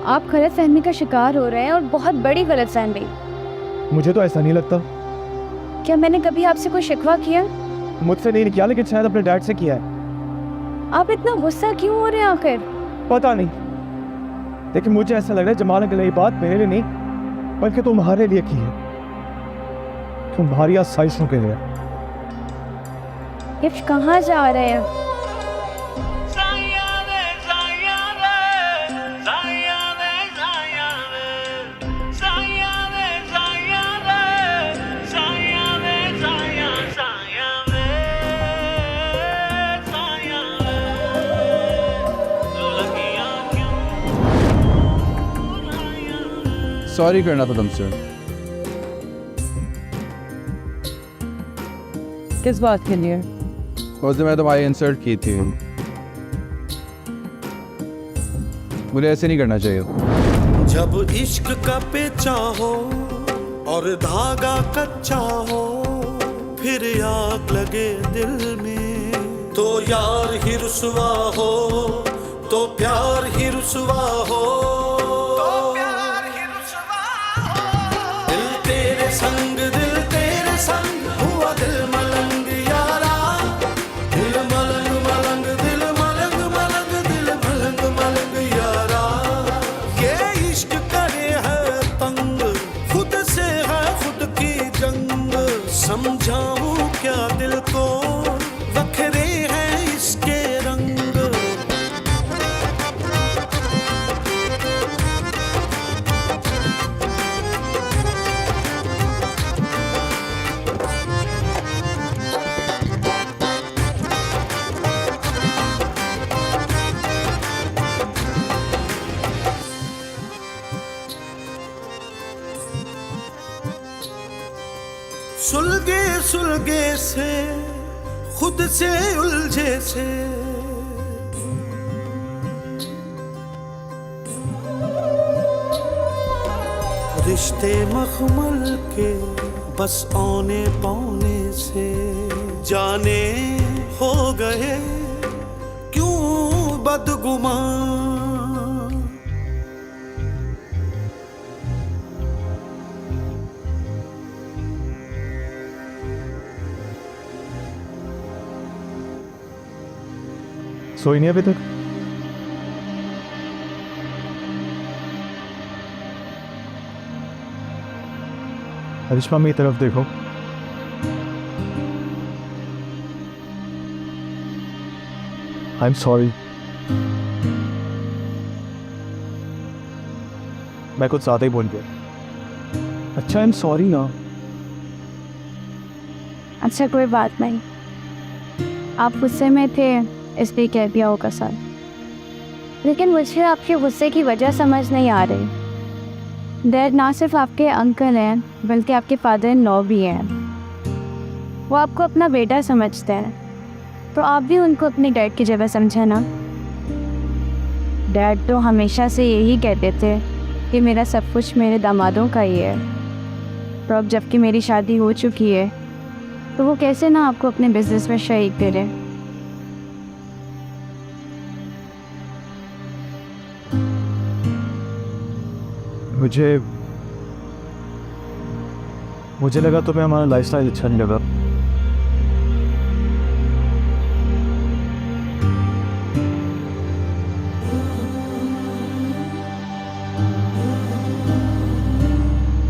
आप गलत फहमी का शिकार हो रहे हैं, और बहुत बड़ी गलत फहमी। मुझे तो ऐसा नहीं लगता। क्या मैंने कभी आपसे कोई शिकवा किया? मुझसे नहीं किया, लेकिन शायद अपने डैड से किया है। आप इतना गुस्सा क्यों हो रहे हैं आखिर? पता नहीं, लेकिन मुझे ऐसा लग रहा है जमाल अंकल ने ये बात मेरे लिए नहीं बल्कि तुम्हारे लिए की है, तुम्हारी आसाइशों के लिए। इफ्श कहाँ जा रहे हैं? सॉरी करना था तुमसे। किस बात के लिए? उस दिन मैं तुम्हारी इंसल्ट की थी, मुझे ऐसे नहीं करना चाहिए। जब इश्क का पेचा हो और धागा कच्चा हो, फिर आग लगे दिल में, तो यार ही रुसवा हो, तो प्यार ही रुसवा हो। दिल तेरे संग हुआ दिल मलंग यारा, दिल मलंग मलंग, दिल मलंग मलंग, दिल मलंग मलंग यारा। ये इश्क करे है तंग, खुद से है खुद की जंग, समझाऊं क्या दिल को, वखरे हैं इसके रंग। सुलगे सुलगे से खुद से उलझे से रिश्ते मखमल के बस औने पौने से जाने हो गए क्यों बदगुमान। सोई नहीं अभी तक? करिश्मा मेरी तरफ देखो। I am sorry. मैं कुछ ज़्यादा ही बोल गया। अच्छा आई एम सॉरी ना। अच्छा कोई बात नहीं, आप गुस्से में थे इसलिए कह दिया होगा सर, लेकिन मुझे आपके गुस्से की वजह समझ नहीं आ रही। डैड ना सिर्फ आपके अंकल हैं बल्कि आपके फादर इन लॉ भी हैं। वो आपको अपना बेटा समझते हैं, तो आप भी उनको अपने डैड की जगह समझे ना। डैड तो हमेशा से यही कहते थे कि मेरा सब कुछ मेरे दामादों का ही है, तो अब जबकि मेरी शादी हो चुकी है तो वो कैसे ना आपको अपने बिजनेस में शरीक करे। मुझे लगा तुम्हें हमारा लाइफस्टाइल अच्छा नहीं लगा।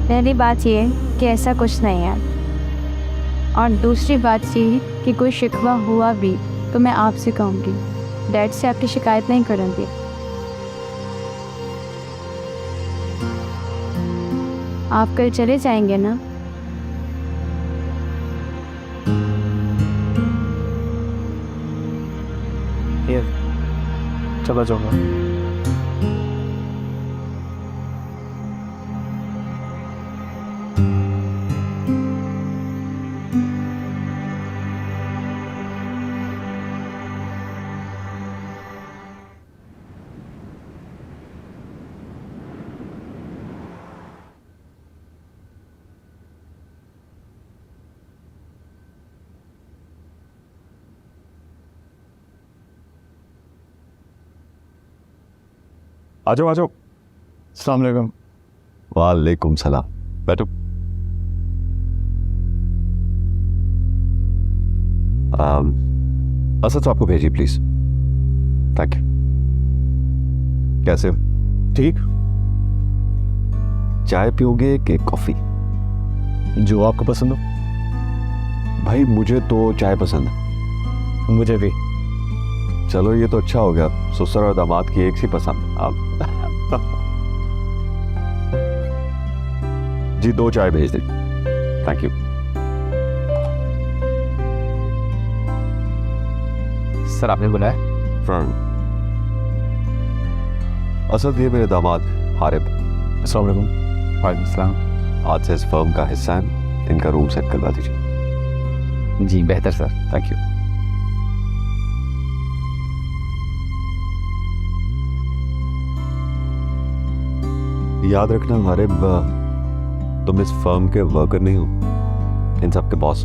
पहली बात ये कि ऐसा कुछ नहीं है, और दूसरी बात ये कि कोई शिकवा हुआ भी तो मैं आपसे कहूँगी, डैड से आपकी शिकायत नहीं करूँगी। आप कल चले जाएंगे ना? चला जाऊंगा। आ जाओ अस्सलाम वालेकुम। वालेकुम सलाम। बैठो। असद साहब को भेजिए प्लीज। Thank you. कैसे हो? ठीक। चाय पियोगे कि कॉफी? जो आपको पसंद हो। भाई मुझे तो चाय पसंद है। मुझे भी। चलो ये तो अच्छा हो गया, ससुर और दामाद की एक सी पसंद। आप जी 2 चाय भेज दे। Thank you. सर आपने बुलाया? फ्रंट। असद ये मेरे दामाद हारिब। अस्सलाम वालेकुम। वालेकुम सलाम। आज से इस फर्म का हिस्सा है, इनका रूम सेट करवा दीजिए। जी बेहतर सर। Thank you. याद रखना हारिब, तुम इस फर्म के वर्कर नहीं हो, इन सब के बॉस।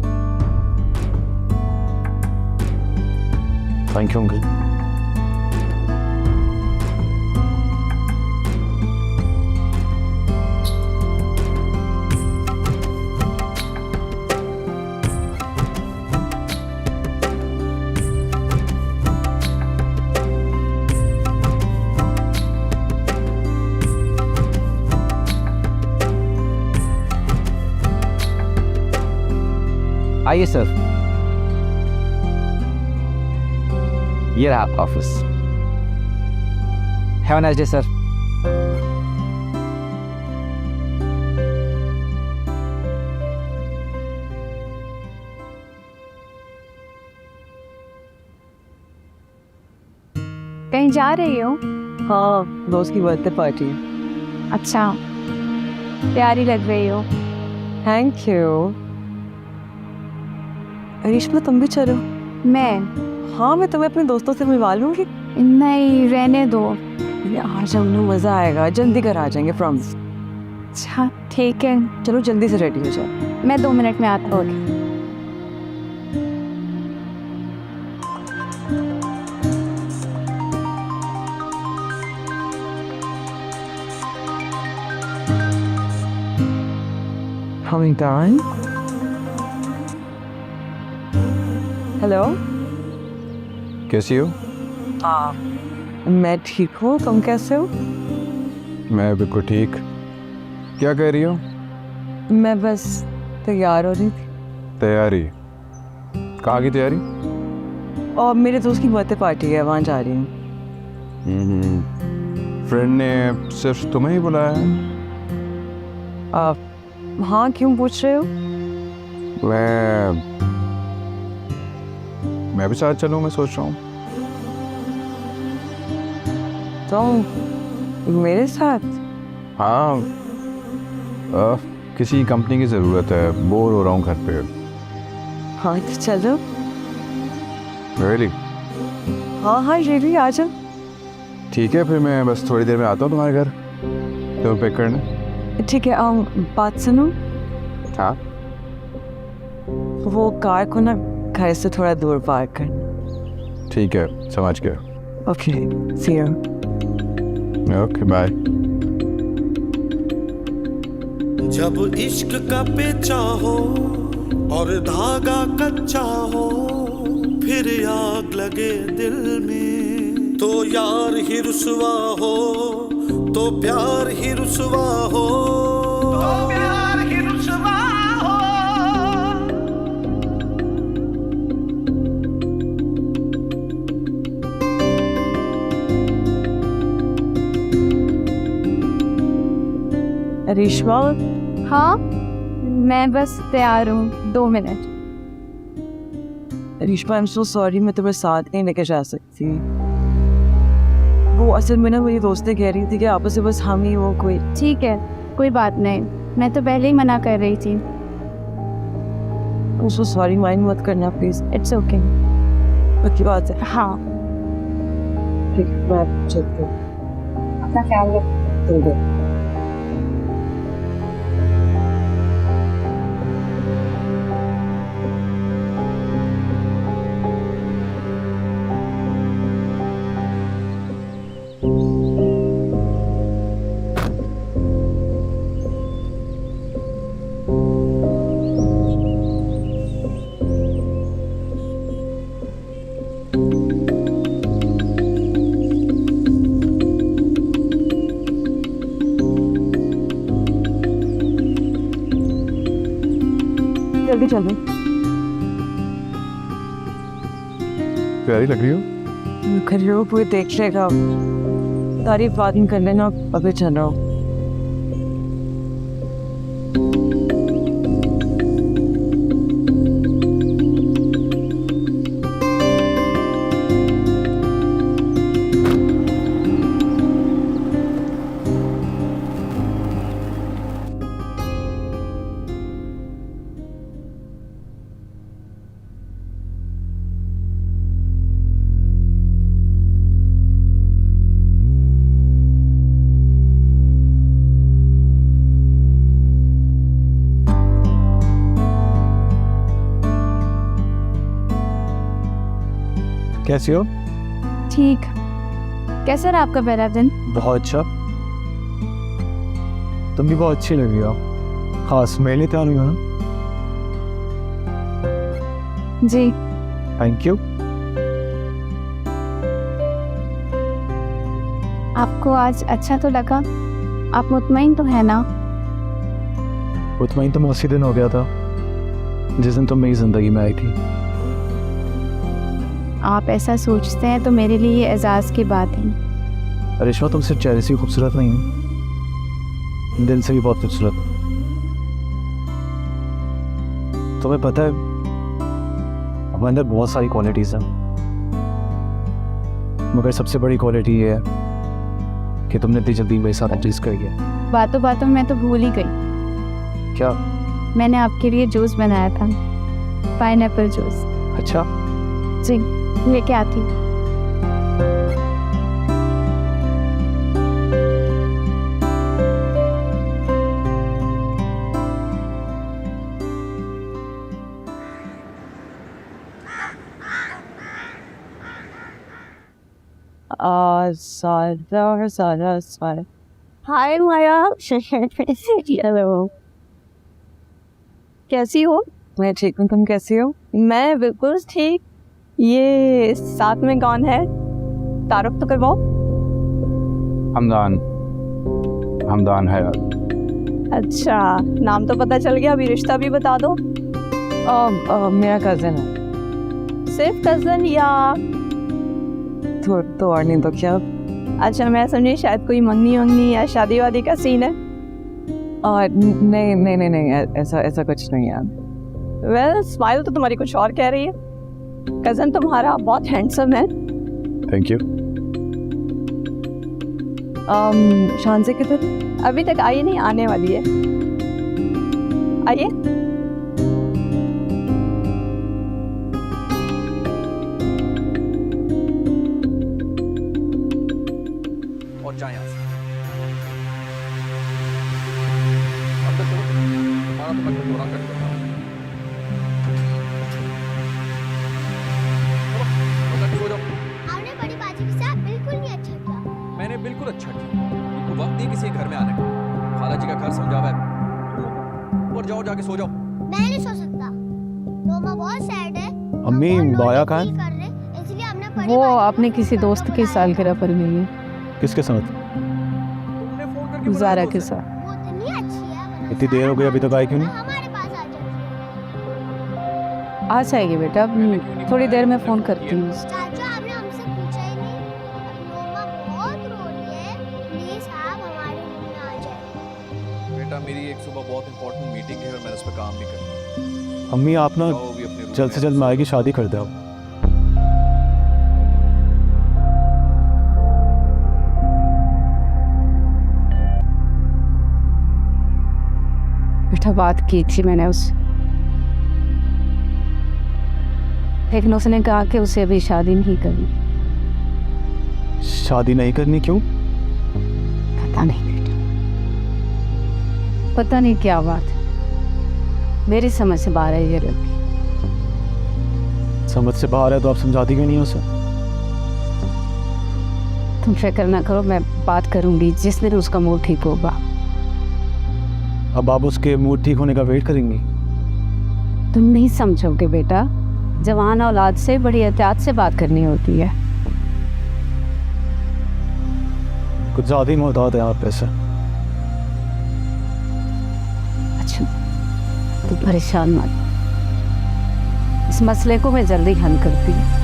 Thank you uncle. आइए सर, ये रहा आपका office. Have a nice day sir. कहीं जा रही हो? हाँ, दोस्त की बर्थडे पार्टी। अच्छा, प्यारी लग रही हो। Thank you. रेशमा तुम भी चलो। मैं हाँ मैं तुम्हें अपने दोस्तों से मिलवा लूंगी। नहीं, रहने दो। ये आ जाओ ना, मजा आएगा, जल्दी घर आ जाएंगे प्रॉमिस। अच्छा ठीक है, चलो जल्दी से रेडी हो जाओ। मैं 2 मिनट में आता हूँ। Coming down. हेलो। कैसी हो? मैं ठीक हूँ, तुम कैसे हो? मैं बिल्कुल ठीक। क्या कर रही हो? मैं बस तैयार हो रही थी। तैयारी? कहाँ की तैयारी? और मेरे दोस्त की बर्थडे पार्टी है, वहाँ जा रही हूँ। फ्रेंड ने सिर्फ तुम्हें ही बुलाया है? हाँ क्यों पूछ रहे हो? मैं भी साथ चलूँ, मैं सोच रहा हूँ। तुम मेरे साथ? हाँ, किसी कंपनी की ज़रूरत है, बोर हो रहा हूँ घर पे। हाँ तो चलो। रियली? हाँ हाँ रियली, आ जाओ। ठीक है, फिर मैं बस थोड़ी देर में आता हूँ तुम्हारे घर, तुम्हें पिक करने। ठीक है, बात सुनो। हाँ? वो कार को ना घर से थोड़ा दूर पार्क करना। ठीक है, समझ गया। Okay, see you. Okay, bye. जब इश्क का पेचा हो और धागा कच्चा हो, फिर आग लगे दिल में, तो यार ही रुसवा हो, तो प्यार ही रुसवा हो, तो प्यार ही रुसवा हो। रेशमा। हाँ मैं बस तैयार हूँ, 2 minute. Reshma I am so sorry, मैं तुम्हें साथ नहीं लेके जा सकती। वो असल में ना मेरी दोस्तें कह रही थी कि आपस में बस हम ही वो कोई। ठीक है, कोई बात नहीं, मैं तो पहले ही मना कर रही थी। I am so sorry, mind मत करना प्लीज। It's okay. पक्की बात है? हाँ ठीक है, मैं चलती हूँ। अपना ख्याल रखो। जल्दी चलो। प्यारी लग रही हो। खरीदो, पूरे देख लेगा, तारीफ बाद में कर लेना, अभी चल रहा हूँ। कैसी हो? ठीक। कैसा रहा आपका पहला दिन? बहुत अच्छा। तुम भी बहुत अच्छी लग रही हो, खास मेरे लिए तैयार हुई हो ना? जी। Thank you. आपको आज अच्छा तो लगा? आप मुतमईन तो है ना? मुतमईन तो मैं उसी दिन हो गया था जिस दिन तुम मेरी जिंदगी में आई थी। आप ऐसा सोचते हैं तो मेरे लिए ये एजाज़ की बात है। रेशमा तुम सिर्फ चेहरे से खूबसूरत नहीं हो, दिल से भी बहुत खूबसूरत। तुम्हें पता है हमारे अंदर बहुत सारी क्वालिटीज़ हैं, मगर सबसे बड़ी क्वालिटी ये है कि तुमने इतनी जल्दी मेरे साथ एडजस्ट कर लिया। बातों बातों में तो भूल ही गई। क्या? मैंने आपके लिए जूस बनाया था। Pineapple juice. अच्छा, जी, ये क्या थी? सारा हाय माया। हेलो, कैसी हो? मैं ठीक हूँ, तुम कैसी हो? मैं बिल्कुल ठीक। ये साथ में कौन है? तारुफ तो करवाओ। हमदान है। अच्छा, नाम तो पता चल गया, अभी रिश्ता भी बता दो। मेरा कजन है। सिर्फ कजन या? तो और नहीं तो क्या? अच्छा, मैं समझी शायद कोई मंगनी वंगनी या शादी वादी का सीन है। नहीं नहीं नहीं नहीं, ऐसा कुछ नहीं है। वेल, स्माइल तो तुम्हारी कुछ और कह रही है। कजन तुम्हारा बहुत हैंडसम है। Thank you. शान से किधर? अभी तक आई नहीं, आने वाली है। आइए। और जाए यहाँ से। आपने बड़ी बाजी के साथ बिल्कुल नहीं अच्छा किया। मैंने बिल्कुल अच्छा किया। इनको वक्त नहीं किसी घर में आने का। खाला जी का घर समझावा है। और जाओ, जाके सो जाओ। मैं नहीं सो सकता। रोमा बहुत सैड है। अम्मी, बाया कहाँ है? कर रहे, इसलिए हमने बड़ी वो बाजी अपने को किसी दोस्त की बुलाया। सालगिरह पर गई है, किसके साथ? तुमने फोन करके बुलाया ज़ारा तो के उसे। साथ। वो इतनी अच्छी है, वरना इतनी देर हो गई, अभी तक आई क्यों नहीं? हमारे पास आ जाती है। आ जाएगी बेटा, थोड़ी देर में फ़ोन करती हूँ। चाचा, आपने हमसे पूछा ही नहीं। रोमा बहुत रो रही है, प्लीज आप हमारे रूम में आ जाए। बेटा, मेरी एक सुबह बहुत इंपॉर्टेंट मीटिंग है और मैंने उस पर काम भी करना है। अम्मी, आप ना जाओ अभी अपने रूम जल्द से जल्द माया की शादी कर दो। बेटा, बात की थी मैंने उससे, लेकिन उसने कहा कि उसे अभी शादी नहीं करनी। शादी नहीं करनी क्यों? पता नहीं बेटा, पता नहीं क्या बात है, मेरी समझ से बाहर है ये लड़की। समझ से बाहर है तो आप समझाती क्यों नहीं हो उसे? तुम फिक्र ना करो, मैं बात करूंगी जिस दिन उसका मूड ठीक होगा। अब आप उसके मूड ठीक होने का वेट करेंगी? तुम नहीं समझोगे बेटा, जवान औलाद से बड़ी एहतियात से बात करनी होती है। कुछ ज़्यादा ही मोहतात है आप ऐसे। अच्छा, तुम परेशान मत, इस मसले को मैं जल्दी हल करती हूँ।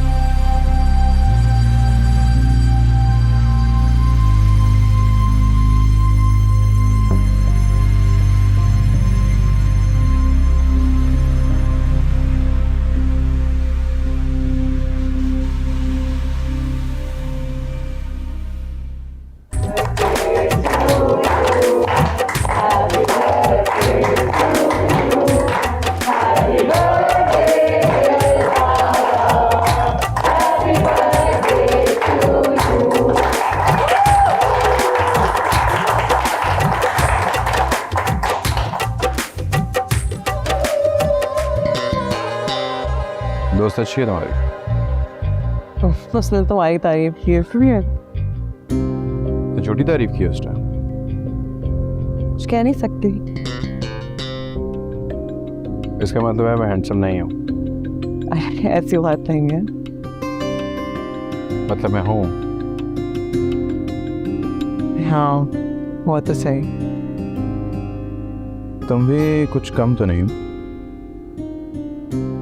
दोस्त अच्छी है तुम्हारी? उसने तुम्हारी तारीफ की है, फिर तो झूठी तारीफ की उस टाइम। कुछ कह नहीं सकती। इसका मतलब है मैं हैंडसम नहीं हूँ? ऐसी बात नहीं है। मतलब मैं हूँ। हाँ, वो तो सही। तुम भी कुछ कम तो नहीं हो?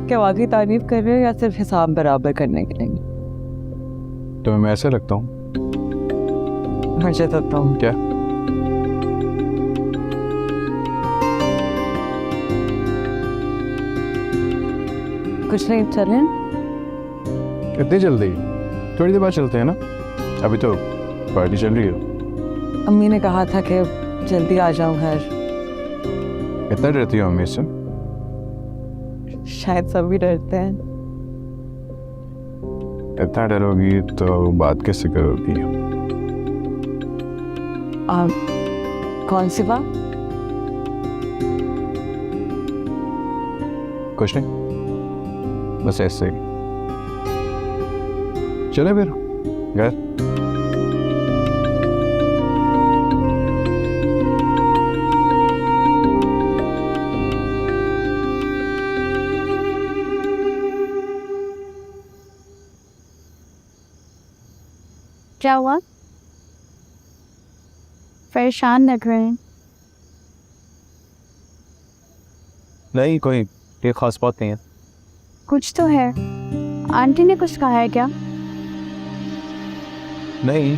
क्या वाकई तारीफ कर रहे हो या सिर्फ हिसाब बराबर करने के लिए? तुम्हें मैं ऐसे लगता हूँ? मुझे लगता हूँ। क्या? कुछ नहीं, चलें? इतनी जल्दी? थोड़ी देर बाद चलते हैं ना, अभी तो पार्टी चल रही है। अम्मी ने कहा था कि जल्दी आ जाऊं घर। इतना डरती हो अम्मी से? शायद सभी डरते हैं। इतना डरोगी तो बात कैसे करोगी? कौन सी बात? कुछ नहीं, बस ऐसे ही। चले फिर घर। क्या हुआ? परेशान लग रहे हैं। नहीं, कोई खास बात नहीं है। कुछ तो है। आंटी ने कुछ कहा है क्या? नहीं,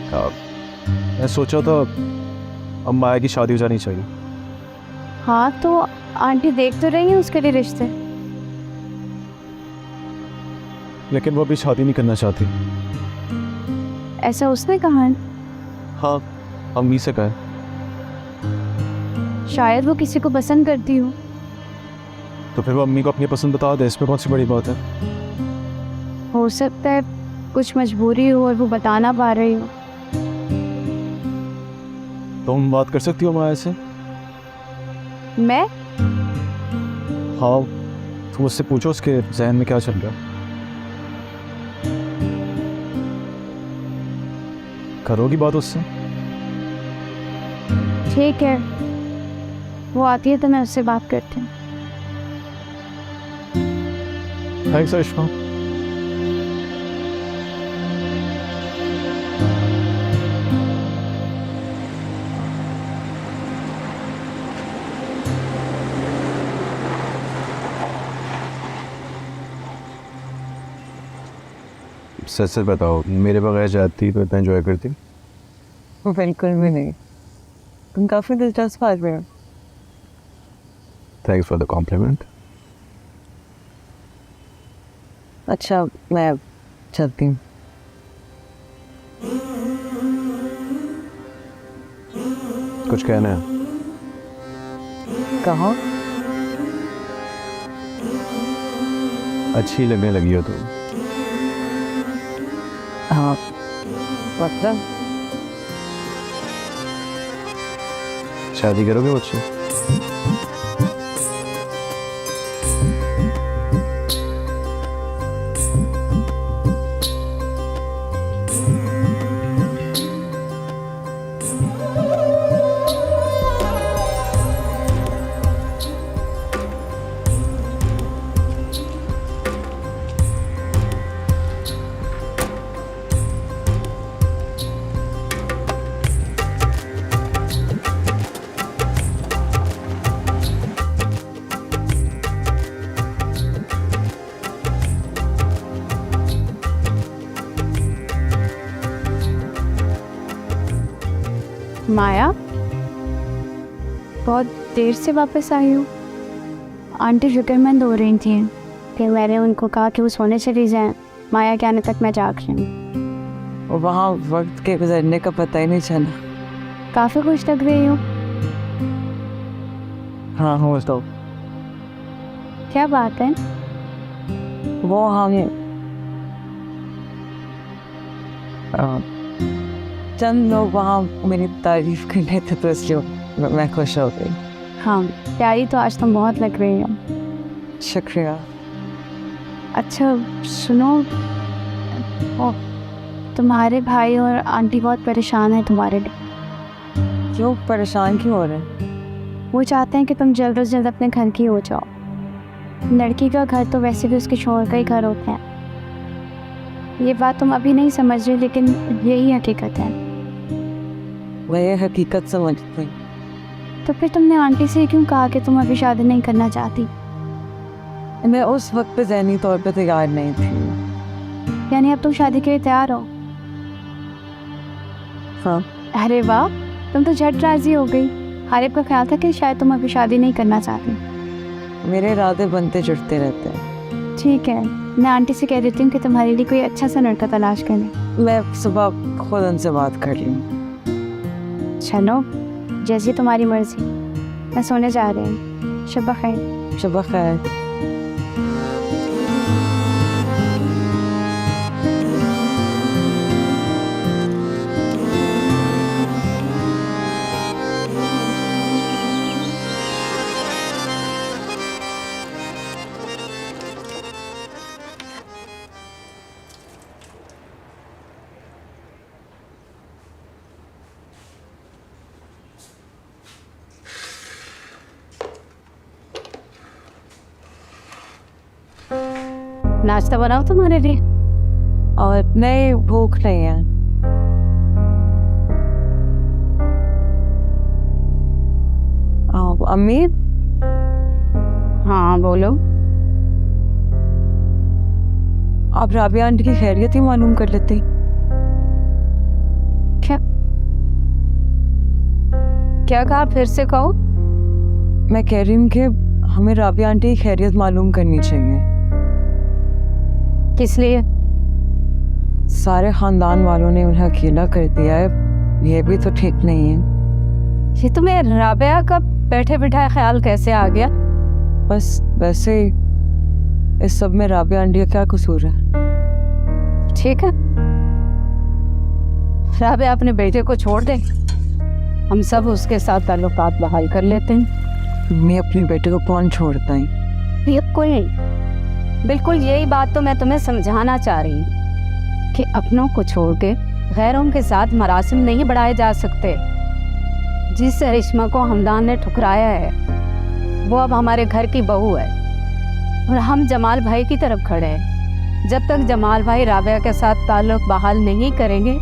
मैं सोचा था अब माया की शादी हो जानी चाहिए। हाँ तो आंटी देख तो रही है उसके लिए रिश्ते। लेकिन वो अभी शादी नहीं करना चाहती। ऐसा उसने कहा है? हाँ, अम्मी से कहा। शायद वो किसी को पसंद करती हो। तो फिर वो अम्मी को अपनी पसंद बता दे, इसमें कौन सी बड़ी बात है? हो सकता है कुछ मजबूरी हो और वो बता ना पा रही हो। तुम बात कर सकती हो माया से? मैं? हाँ, तुम उससे पूछो उसके जहन में क्या चल रहा है। करोगी बात उससे? ठीक है, वो आती है तो मैं उससे बात करती हूँ। थैंक्स अरिश्मा। सच सच बताओ, मेरे बगैर जाती तो इतना एंजॉय करती? बिल्कुल भी नहीं। तुम काफी दिलचस्प आदमी हो। Thanks for the compliment. अच्छा, मैं चलती हूँ। कुछ कहना है? कहो। अच्छी लगने लगी हो तुम। हाँ, मतलब शादी करोगे मुझसे? माया, बहुत देर से वापस आई हो। आंटी फिक्रमंद हो रही थी। फिर मैंने उनको कहा कि वो सोने चली जाएं। माया के आने तक मैं जाग रही हूँ। वहाँ वक्त के गुजरने का पता ही नहीं चला। काफ़ी खुश लग रही हो। हाँ हो तो। क्या बात है? वो हम चंद लोग वहाँ मेरी तारीफ कर रहे थे तो इसलिए मैं खुश हो गई। हाँ, प्यारी तो आज तुम बहुत लग रही हो। शुक्रिया। अच्छा सुनो, तुम्हारे भाई और आंटी बहुत परेशान है तुम्हारे लिए। क्यों परेशान क्यों हो रहे हैं? वो चाहते हैं कि तुम जल्द से जल्द अपने घर की हो जाओ। लड़की का घर तो वैसे भी उसके शौहर का ही घर होता है। ये बात तुम अभी नहीं समझ रहे, लेकिन यही हकीकत है। मैं ये हकीकत समझती। तो फिर तुमने आंटी से क्यों कहा कि तुम अभी शादी नहीं करना चाहती? मैं उस वक्त पे ज़हनी तौर पे तैयार नहीं थी। यानी अब तुम शादी के लिए तैयार हो? हाँ। अरे वाह, तुम तो झट राजी हो गई। हारिब का ख्याल था कि शायद तुम अभी शादी नहीं करना चाहती। मेरे इरादे बनते जुड़ते रहते हैं। ठीक है, मैं आंटी से कह देती हूँ कि तुम्हारे लिए कोई अच्छा सा लड़का तलाश करें। मैं सुबह खुद उनसे बात कर लूँ। चलो, जैसी तुम्हारी मर्जी। मैं सोने जा रही हूँ। शब्बा खैर। शब्बा खैर। नाश्ता बनाओ तुम्हारे लिए। और नहीं, भूख नहीं है। अम्मी। हाँ बोलो। आप राबिया आंटी की खैरियत ही मालूम कर लेती। क्या कहा, फिर से कहो। मैं कह रही हूँ कि हमें राबिया आंटी की खैरियत मालूम करनी चाहिए। किस लिए? सारे खानदान वालों ने उन्हें अकेला कर दिया है, ये भी तो ठीक नहीं है। ये तुम्हें राबिया का बैठे बिठाए ख्याल कैसे आ गया? बस वैसे ही, इस सब में राबिया आंटी का क्या कसूर है? ठीक है, राबिया अपने बेटे को छोड़ दे, हम सब उसके साथ ताल्लुकात बहाल कर लेते हैं। मैं अपने बेटे को कौन छोड़ता है? ये कोई नहीं, बिल्कुल यही बात तो मैं तुम्हें समझाना चाह रही हूँ कि अपनों को छोड़ के गैरों के साथ मरासिम नहीं बढ़ाए जा सकते। जिस रेशमा को हमदान ने ठुकराया है वो अब हमारे घर की बहू है और हम जमाल भाई की तरफ खड़े हैं। जब तक जमाल भाई राबिया के साथ ताल्लुक बहाल नहीं करेंगे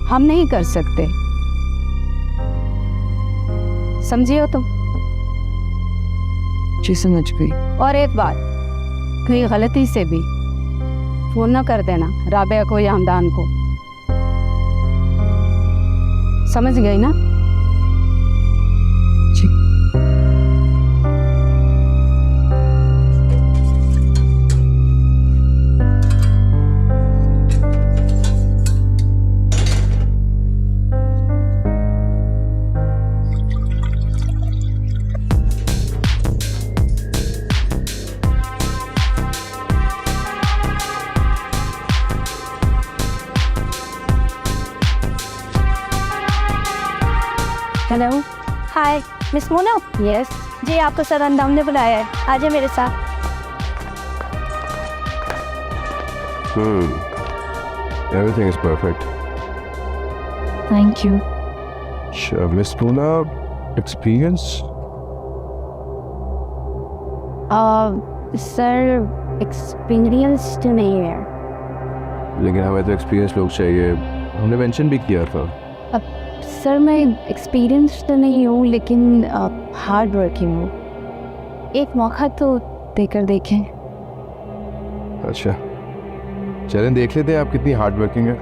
हम नहीं कर सकते, समझी हो तुम? जी समझ गई। और एक बात, कहीं गलती से भी फोन न कर देना राबिया को या हमदान को, समझ गई ना? जी। Hello. Hi miss Mona. Yes. जी आपको सर अंदाम ने बुलाया है, आ जाए मेरे साथ। Everything is perfect. Thank you. Miss Puna, experience? Sir experience तो नहीं है। लेकिन हमें तो एक्सपीरियंस लोग चाहिए, हमने मेंशन भी किया था। सर मैं एक्सपीरियंस तो नहीं हूँ लेकिन हार्ड वर्किंग हूँ। एक मौका तो देकर देखें। अच्छा चलें देख लेते हैं आप कितनी हार्ड वर्किंग है।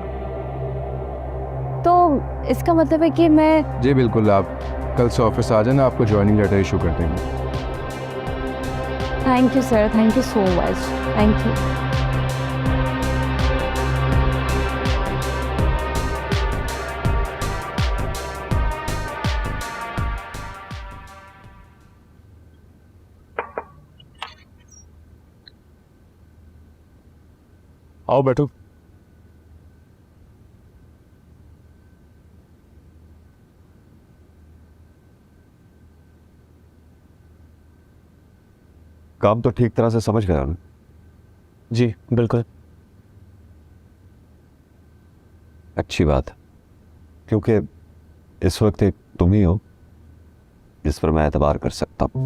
तो इसका मतलब है कि मैं। जी बिल्कुल, आप कल से ऑफिस आ जाना, आपको ज्वाइनिंग लेटर इशू कर देंगे। Thank you sir, thank you so much, thank you. आओ बैठो। काम तो ठीक तरह से समझ गया ना? जी बिल्कुल। अच्छी बात है, क्योंकि इस वक्त एक तुम ही हो जिस पर मैं एतबार कर सकता हूं,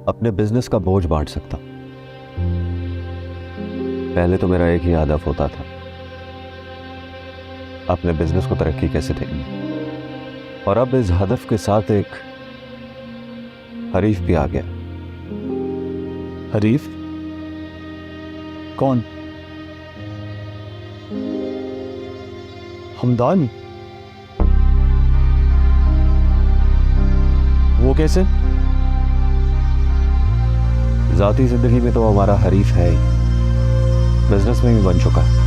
अपने बिजनेस का बोझ बांट सकता हूं। पहले तो मेरा एक ही हदफ होता था, अपने बिजनेस को तरक्की कैसे देनी, और अब इस हदफ के साथ एक हरीफ भी आ गया। हरीफ? कौन? हमदान? वो कैसे? जाती जिंदगी में तो हमारा हरीफ है ही, बिजनेस में भी बन चुका है।